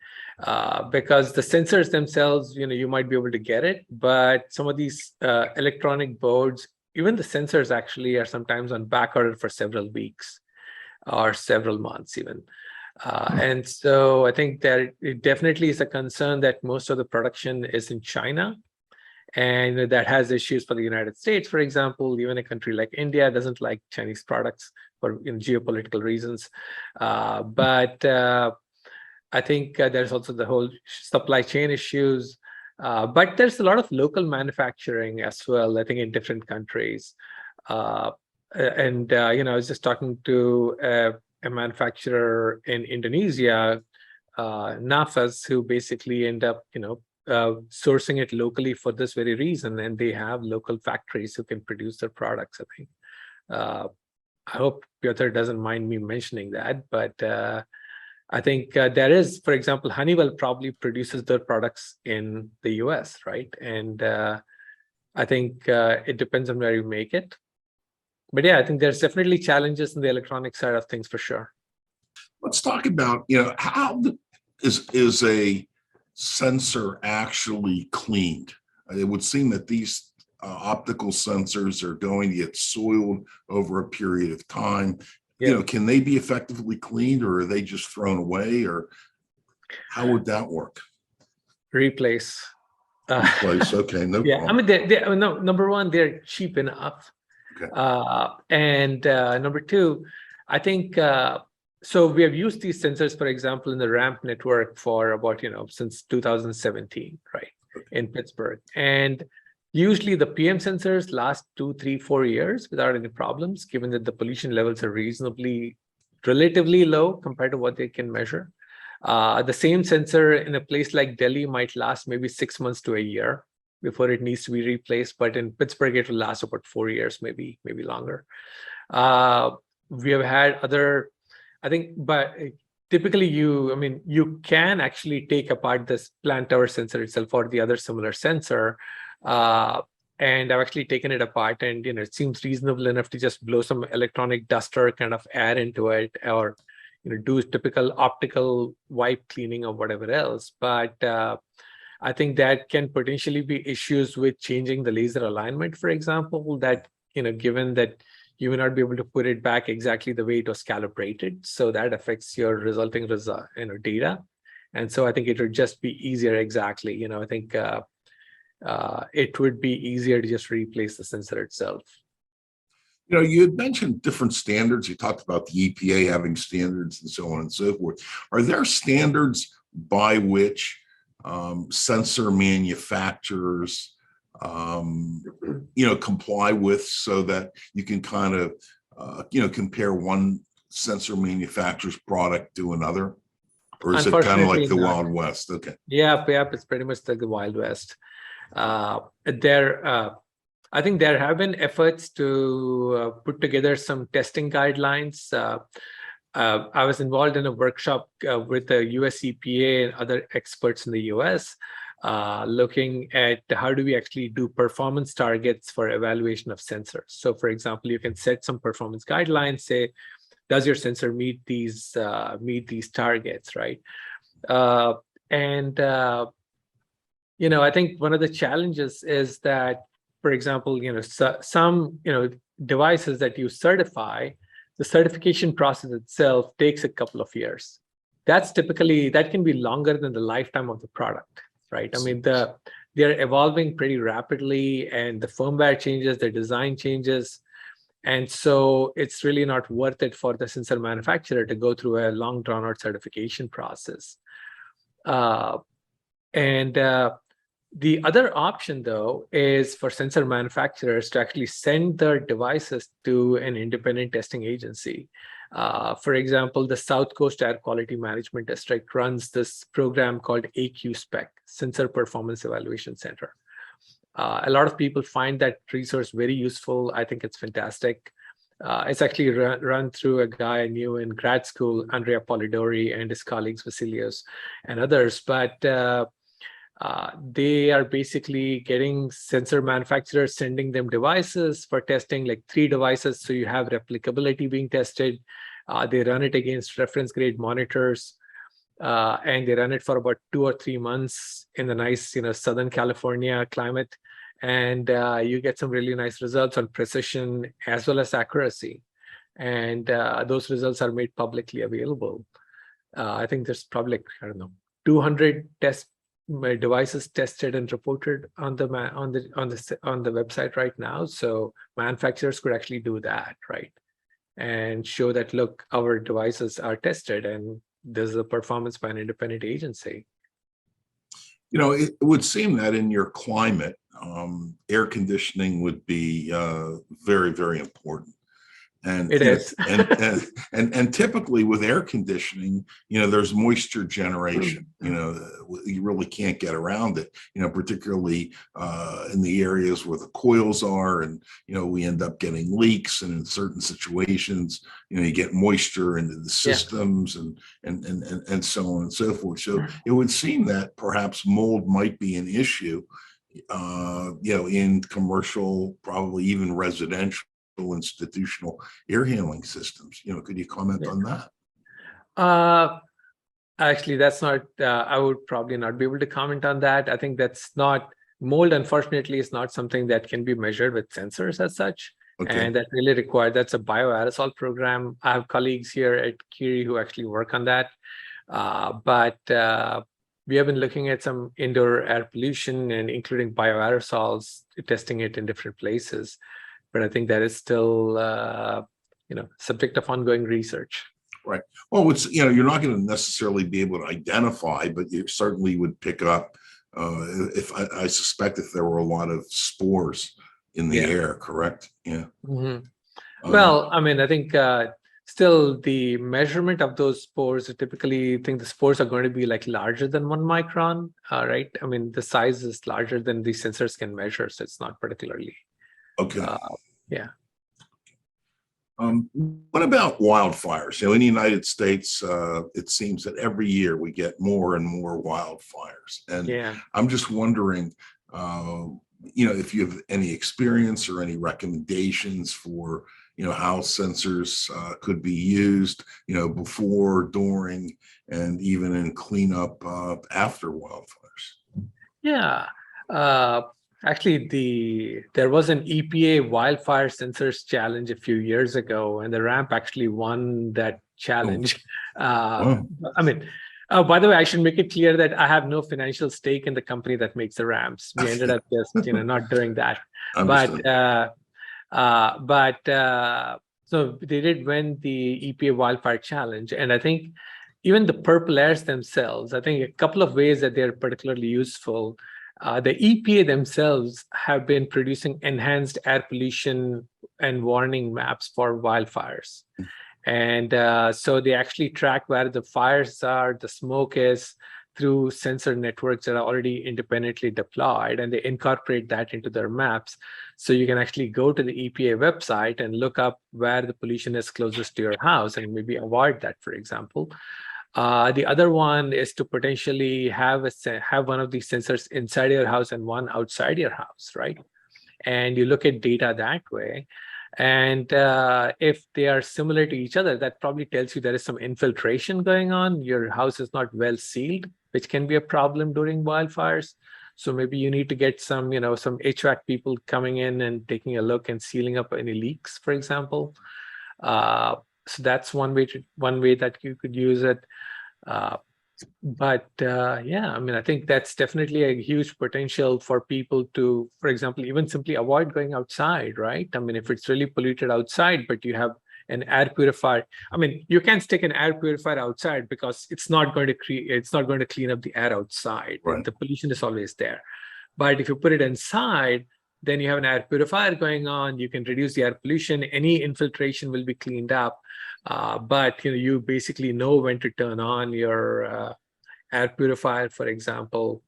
Because the sensors themselves, you might be able to get it, but some of these electronic boards, even the sensors actually are sometimes on back order for several weeks or several months even. And so I think that it definitely is a concern that most of the production is in China. And that has issues for the United States, for example. Even a country like India doesn't like Chinese products for geopolitical reasons. But I think there's also the whole supply chain issues. But there's a lot of local manufacturing as well, I think, in different countries. I was just talking to a manufacturer in Indonesia, Nafas, who basically end up, sourcing it locally for this very reason, and they have local factories who can produce their products. I think. I hope Piotr doesn't mind me mentioning that, but I think there is, for example, Honeywell probably produces their products in the US, right? And I think it depends on where you make it. But yeah, I think there's definitely challenges in the electronic side of things for sure. Let's talk about, how is a sensor actually cleaned? It would seem that these optical sensors are going to get soiled over a period of time. Yeah. Can they be effectively cleaned, or are they just thrown away, or how would that work? Replace. Okay, no problem. No, number one, they're cheap enough. Okay. And number two, I think, so we have used these sensors, for example, in the RAMP network for about, since 2017, right, in Pittsburgh. And usually the PM sensors last 2, 3, 4 years without any problems, given that the pollution levels are relatively low compared to what they can measure. The same sensor in a place like Delhi might last maybe 6 months to a year before it needs to be replaced. But in Pittsburgh, it will last about 4 years, maybe longer. We have had other, I think, but typically you can actually take apart this plant tower sensor itself or the other similar sensor. And I've actually taken it apart, and it seems reasonable enough to just blow some electronic duster kind of air into it, or do typical optical wipe cleaning or whatever else. But I think that can potentially be issues with changing the laser alignment, for example, that given that you may not be able to put it back exactly the way it was calibrated, so that affects your resulting data. And so I think it would just be easier. Exactly, I think. It would be easier to just replace the sensor itself. You had mentioned different standards. You talked about the EPA having standards and so on and so forth. Are there standards by which sensor manufacturers, comply with, so that you can kind of compare one sensor manufacturer's product to another? Or is it kind of like the Wild West? Okay. Yeah, it's pretty much like the Wild West. I think there have been efforts to put together some testing guidelines. I was involved in a workshop with the US EPA and other experts in the US, looking at how do we actually do performance targets for evaluation of sensors. So for example, you can set some performance guidelines, say, does your sensor meet these targets, right? I think one of the challenges is that, for example, some devices that you certify, the certification process itself takes a couple of years. That can be longer than the lifetime of the product, right? I mean, they're evolving pretty rapidly, and the firmware changes, the design changes. And so it's really not worth it for the sensor manufacturer to go through a long drawn-out certification process. The other option, though, is for sensor manufacturers to actually send their devices to an independent testing agency. For example, the South Coast Air Quality Management District runs this program called AQ-SPEC, Sensor Performance Evaluation Center. A lot of people find that resource very useful. I think it's fantastic. It's actually run through a guy I knew in grad school, Andrea Polidori, and his colleagues, Vasilios, and others. But they are basically getting sensor manufacturers sending them devices for testing, like 3 devices. So you have replicability being tested. They run it against reference grade monitors. And they run it for about 2 or 3 months in the nice, Southern California climate. And you get some really nice results on precision as well as accuracy. And those results are made publicly available. I think there's probably, 200 devices tested and reported on the website right now. So manufacturers could actually do that, right? And show that, look, our devices are tested and there's a performance by an independent agency. It would seem that in your climate, air conditioning would be very, very important. And it is. and typically with air conditioning, there's moisture generation. You really can't get around it. Particularly in the areas where the coils are, and we end up getting leaks. And in certain situations, you get moisture into the systems, and so on and so forth. So it would seem that perhaps mold might be an issue, in commercial, probably even residential, institutional air handling systems. Could you comment on that? Actually, that's not, I would probably not be able to comment on that. I think that's not, mold, unfortunately, is not something that can be measured with sensors as such. Okay. And that really that's a bioaerosol program. I have colleagues here at QEERI who actually work on that. But we have been looking at some indoor air pollution and including bioaerosols, testing it in different places. But I think that is still, subject of ongoing research. Right. Well, it's, you're not going to necessarily be able to identify, but you certainly would pick up, if I suspect if there were a lot of spores in the air, correct? Yeah. Mm-hmm. Well, I think still the measurement of those spores, I typically think the spores are going to be like larger than 1 micron, right? The size is larger than the sensors can measure, so it's not particularly. Okay. Yeah. What about wildfires? In the United States, it seems that every year we get more and more wildfires. And I'm just wondering, if you have any experience or any recommendations for, how sensors could be used, before, during, and even in cleanup after wildfires. Yeah. Actually, there was an EPA wildfire sensors challenge a few years ago, and the ramp actually won that challenge. By the way, I should make it clear that I have no financial stake in the company that makes the ramps. We ended up just, not doing that. So they did win the EPA wildfire challenge, and I think even the purple airs themselves, I think a couple of ways that they're particularly useful. The EPA themselves have been producing enhanced air pollution and warning maps for wildfires. And so they actually track where the fires are, the smoke is, through sensor networks that are already independently deployed, and they incorporate that into their maps. So you can actually go to the EPA website and look up where the pollution is closest to your house and maybe avoid that, for example. The other one is to potentially have one of these sensors inside your house and one outside your house, right? And you look at data that way. And if they are similar to each other, that probably tells you there is some infiltration going on. Your house is not well sealed, which can be a problem during wildfires. So maybe you need to get some, some HVAC people coming in and taking a look and sealing up any leaks, for example. So that's one way that you could use it. But I think that's definitely a huge potential for people to, for example, even simply avoid going outside, right? I mean, if it's really polluted outside, but you have an air purifier, you can stick an air purifier outside because it's not going to clean up the air outside. Right. The pollution is always there. But if you put it inside, then you have an air purifier going on. You can reduce the air pollution. Any infiltration will be cleaned up. But you basically know when to turn on your air purifier, for example.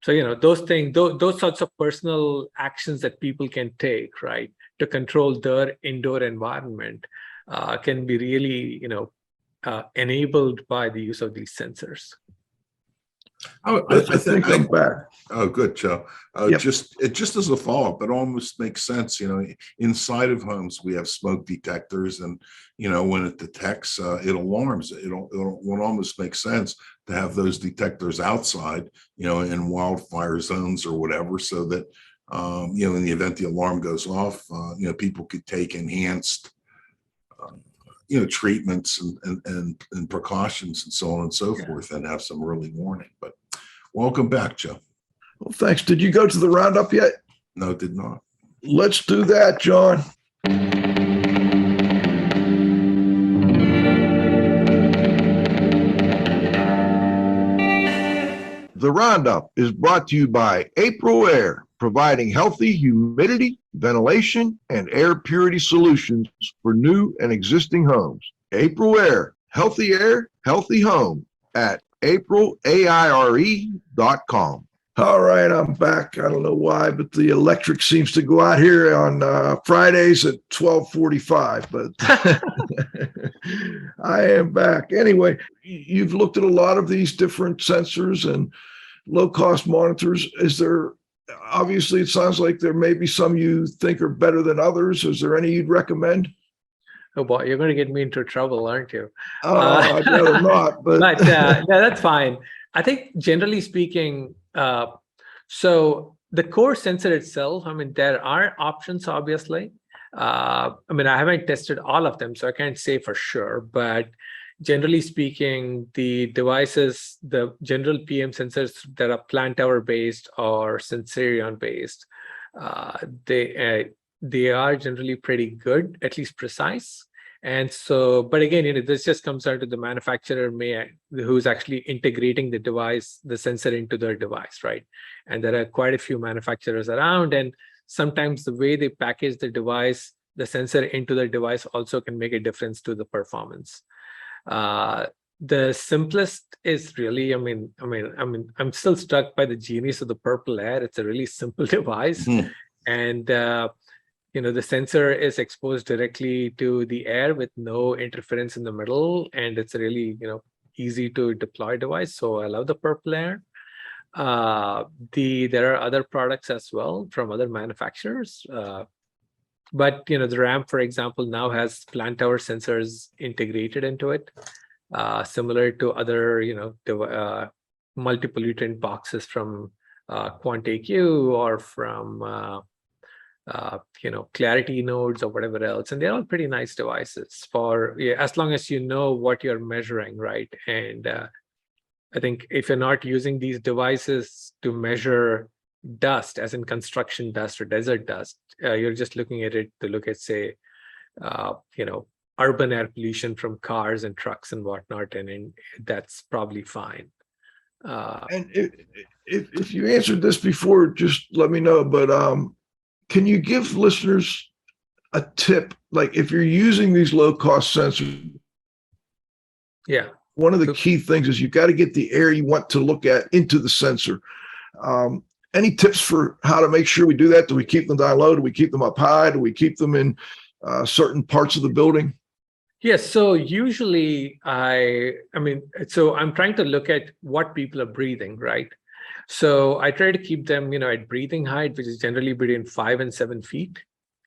So those things, those sorts of personal actions that people can take, right, to control their indoor environment, can be really enabled by the use of these sensors. I think I'm back. Oh, good, Joe. Yep. Just as a follow-up, it almost makes sense. Inside of homes we have smoke detectors, and when it detects, it alarms. It would almost make sense to have those detectors outside, in wildfire zones or whatever, so that in the event the alarm goes off, people could take enhanced treatments and precautions and so on and so forth, and have some early warning. But welcome back, Joe. Well, thanks. Did you go to the roundup yet? No, did not. Let's do that, John. The roundup is brought to you by Epa Air, providing healthy humidity, ventilation, and air purity solutions for new and existing homes. Epa Air, healthy air, healthy home at aire.com. All right, I'm back. I don't know why, but the electric seems to go out here on Fridays at 12:45, but I am back. Anyway, you've looked at a lot of these different sensors and low-cost monitors. Obviously, it sounds like there may be some you think are better than others. Is there any you'd recommend? Oh boy, you're going to get me into trouble, aren't you? I'd rather not, but no, that's fine. I think generally speaking, so the core sensor itself, there are options, obviously. I haven't tested all of them, so I can't say for sure, but generally speaking, the devices, the general PM sensors that are plant hour based or Sensorion based, they are generally pretty good, at least precise. And so, but again, this just comes down to the manufacturer who's actually integrating the device, the sensor into their device, right? And there are quite a few manufacturers around, and sometimes the way they package the device, the sensor into the device also can make a difference to the performance. The simplest is really, I'm still struck by the genius of the Purple Air. It's a really simple device, and the sensor is exposed directly to the air with no interference in the middle, and it's a really easy to deploy device. So I love the Purple Air. There are other products as well from other manufacturers. But the RAM, for example, now has plant hour sensors integrated into it, similar to other multi-pollutant boxes from QuantAQ or from Clarity nodes or whatever else, and they're all pretty nice devices for as long as you know what you're measuring, right? And I think if you're not using these devices to measure dust, as in construction dust or desert dust, you're just looking at it to look at, say, urban air pollution from cars and trucks and whatnot, and that's probably fine. And if you answered this before, just let me know. But can you give listeners a tip, like if you're using these low-cost sensors, Yeah. one of the key things is you've got to get the air you want to look at into the sensor. Any tips for how to make sure we do that? Do we keep them down low? Do we keep them up high? Do we keep them in certain parts of the building? Yes. So usually so I'm trying to look at what people are breathing, right? So I try to keep them, at breathing height, which is generally between 5 and 7 feet,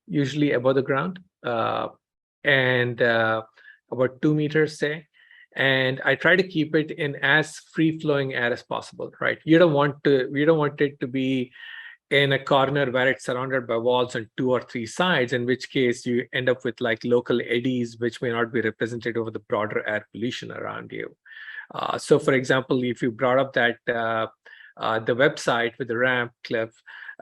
usually above the ground, and about 2 meters, say. And I try to keep it in as free-flowing air as possible, right? We don't want it to be in a corner where it's surrounded by walls on 2 or 3 sides, in which case you end up with like local eddies, which may not be representative of the broader air pollution around you. So for example, if you brought up that the website with the ramp, Cliff,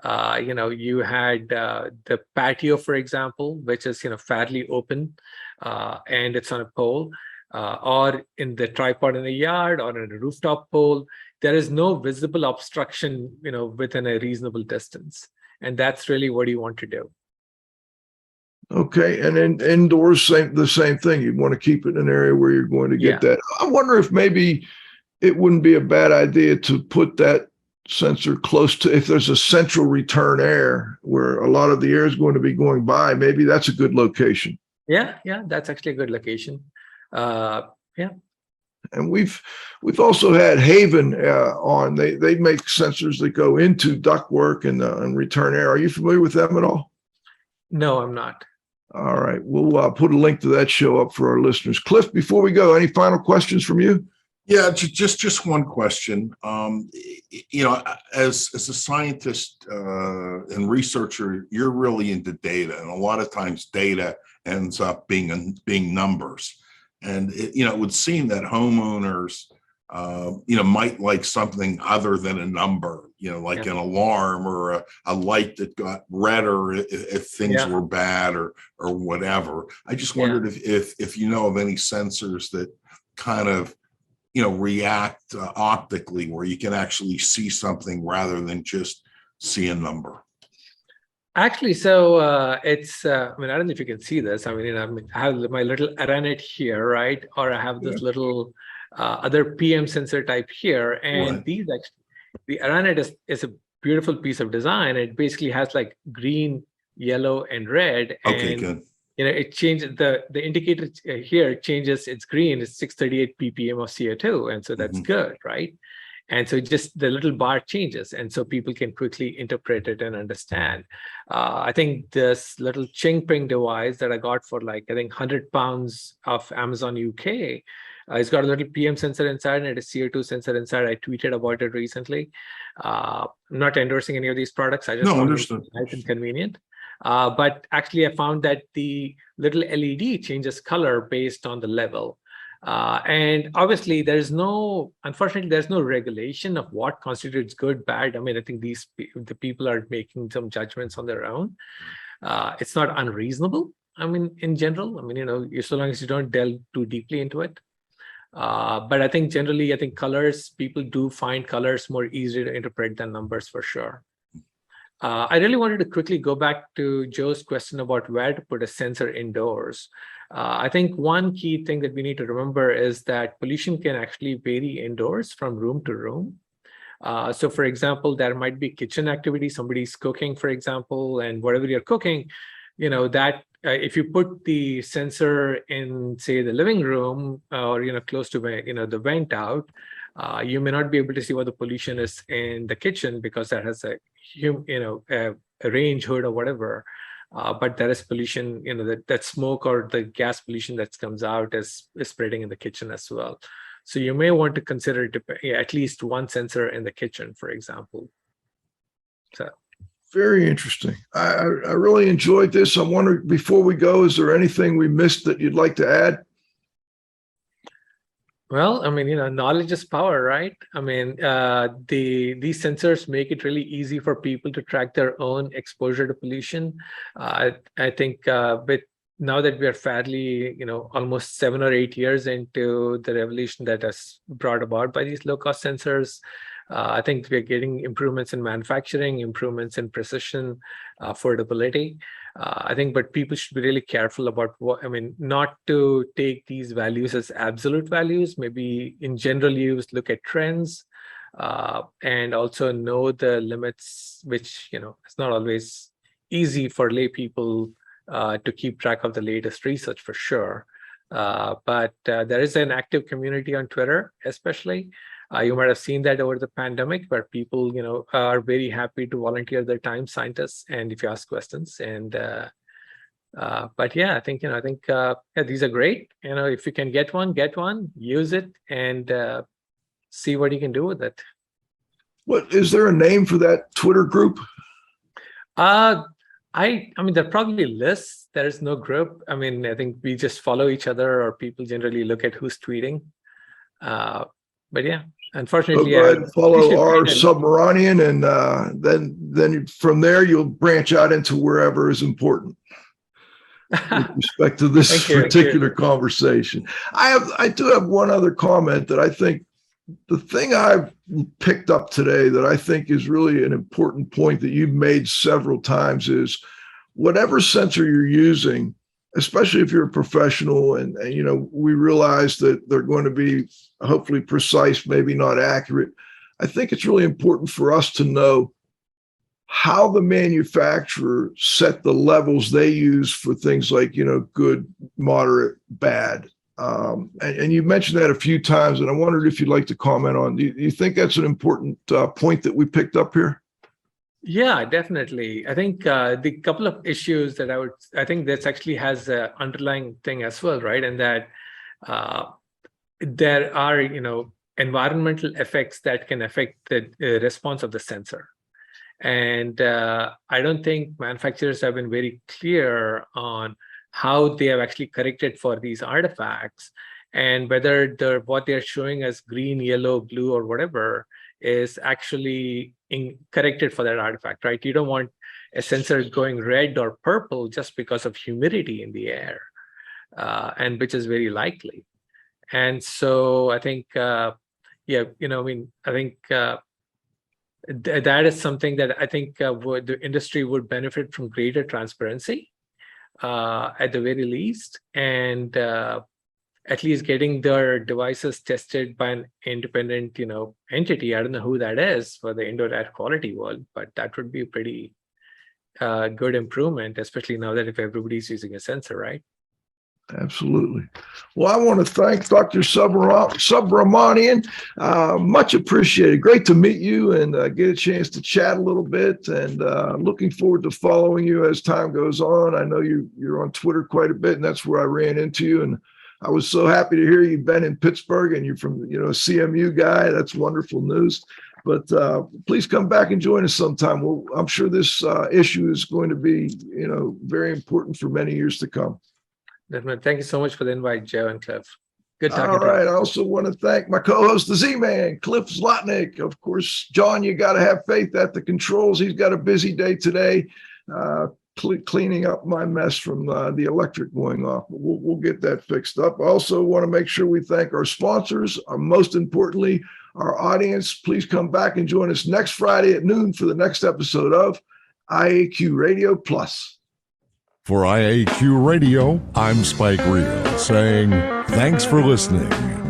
you had the patio, for example, which is, fairly open, and it's on a pole. Or in the tripod in the yard or in a rooftop pole, there is no visible obstruction, within a reasonable distance. And that's really what you want to do. Okay. And then indoors, the same thing. You want to keep it in an area where you're going to get that. I wonder if maybe it wouldn't be a bad idea to put that sensor close to, if there's a central return air where a lot of the air is going to be going by, maybe that's a good location. Yeah, that's actually a good location. And we've also had Haven on. They make sensors that go into ductwork and return air. Are you familiar with them at all? No, I'm not. All right, we'll put a link to that show up for our listeners. Cliff, before we go, any final questions from you? Yeah, just one question. As a scientist and researcher, you're really into data, and a lot of times data ends up being numbers. And it would seem that homeowners, might like something other than a number, like an alarm or a light that got redder if things were bad or whatever. I just wondered if you know of any sensors that kind of, react optically where you can actually see something rather than just see a number. Actually, so it's, I don't know if you can see this. I have my little Aranet here, right? Or I have this little other PM sensor type here. And these actually, the Aranet is a beautiful piece of design. It basically has like green, yellow, and red. Okay, and, good. It changes, the indicator here changes, it's green, it's 638 ppm of CO2. And so that's good, right? And so just the little bar changes. And so people can quickly interpret it and understand. I think this little Ching Ping device that I got for like, I think 100 pounds of Amazon UK, it's got a little PM sensor inside and a CO2 sensor inside. I tweeted about it recently. I'm not endorsing any of these products. I just found it nice and convenient. But actually I found that the little LED changes color based on the level. And obviously, unfortunately, there's no regulation of what constitutes good, bad. I think the people are making some judgments on their own. It's not unreasonable. In general, so long as you don't delve too deeply into it. But I think generally, colors, people do find colors more easy to interpret than numbers for sure. I really wanted to quickly go back to Joe's question about where to put a sensor indoors. I think one key thing that we need to remember is that pollution can actually vary indoors from room to room. So for example, there might be kitchen activity, somebody's cooking, for example, and whatever you're cooking, that if you put the sensor in, say, the living room or, close to, the vent out, you may not be able to see what the pollution is in the kitchen because that has a range hood or whatever. But there is pollution, that smoke or the gas pollution that comes out is spreading in the kitchen as well. So you may want to consider at least one sensor in the kitchen, for example. So. Very interesting. I really enjoyed this. I wonder, before we go, is there anything we missed that you'd like to add? Well, knowledge is power, right? These sensors make it really easy for people to track their own exposure to pollution. I think with now that we are fairly, almost 7 or 8 years into the revolution that has brought about by these low-cost sensors, I think we're getting improvements in manufacturing, improvements in precision, affordability. I think, but people should be really careful about not to take these values as absolute values. Maybe in general use, look at trends, and also know the limits, which, it's not always easy for lay people to keep track of the latest research for sure. But there is an active community on Twitter, especially. You might have seen that over the pandemic, where people, are very happy to volunteer their time, scientists, and if you ask questions. And but yeah, I think these are great. If you can get one, use it, and see what you can do with it. What is there a name for that Twitter group? I mean, there are probably lists. There is no group. I think we just follow each other, or people generally look at who's tweeting. But yeah, unfortunately, go ahead and follow R Subramanian, and then from there you'll branch out into wherever is important with respect to this particular conversation. I do have one other comment that I think the thing I've picked up today that I think is really an important point that you've made several times is whatever sensor you're using, especially if you're a professional, and we realize that they're going to be hopefully precise, maybe not accurate. I think it's really important for us to know how the manufacturer set the levels they use for things like, good, moderate, bad. And you mentioned that a few times, and I wondered if you'd like to comment on. Do you think that's an important point that we picked up here? Yeah, definitely. I think the couple of issues that I think this actually has an underlying thing as well, right? And that there are, environmental effects that can affect the response of the sensor. And I don't think manufacturers have been very clear on how they have actually corrected for these artifacts, and whether what they're showing as green, yellow, blue, or whatever is actually corrected for that artifact, right? You don't want a sensor going red or purple just because of humidity in the air, and which is very likely. And so I think, I think that is something that I think the industry would benefit from greater transparency, at the very least, and at least getting their devices tested by an independent, entity. I don't know who that is for the indoor air quality world, but that would be a pretty good improvement, especially now that if everybody's using a sensor, right? Absolutely. Well, I want to thank Dr. Subramanian. Much appreciated. Great to meet you and get a chance to chat a little bit, and looking forward to following you as time goes on. I know you're on Twitter quite a bit, and that's where I ran into you. And I was so happy to hear you've been in Pittsburgh and you're from, a CMU guy. That's wonderful news. But please come back and join us sometime. I'm sure this issue is going to be, very important for many years to come. Definitely. Thank you so much for the invite, Joe and Cliff. Good talking to you. All right. I also want to thank my co-host, the Z-Man, Cliff Zlotnick. Of course, John, you got to have faith at the controls. He's got a busy day today, cleaning up my mess from the electric going off. We'll get that fixed up. I also want to make sure we thank our sponsors, most importantly, our audience. Please come back and join us next Friday at noon for the next episode of IAQ Radio Plus. For IAQ Radio, I'm Spike Reel saying thanks for listening.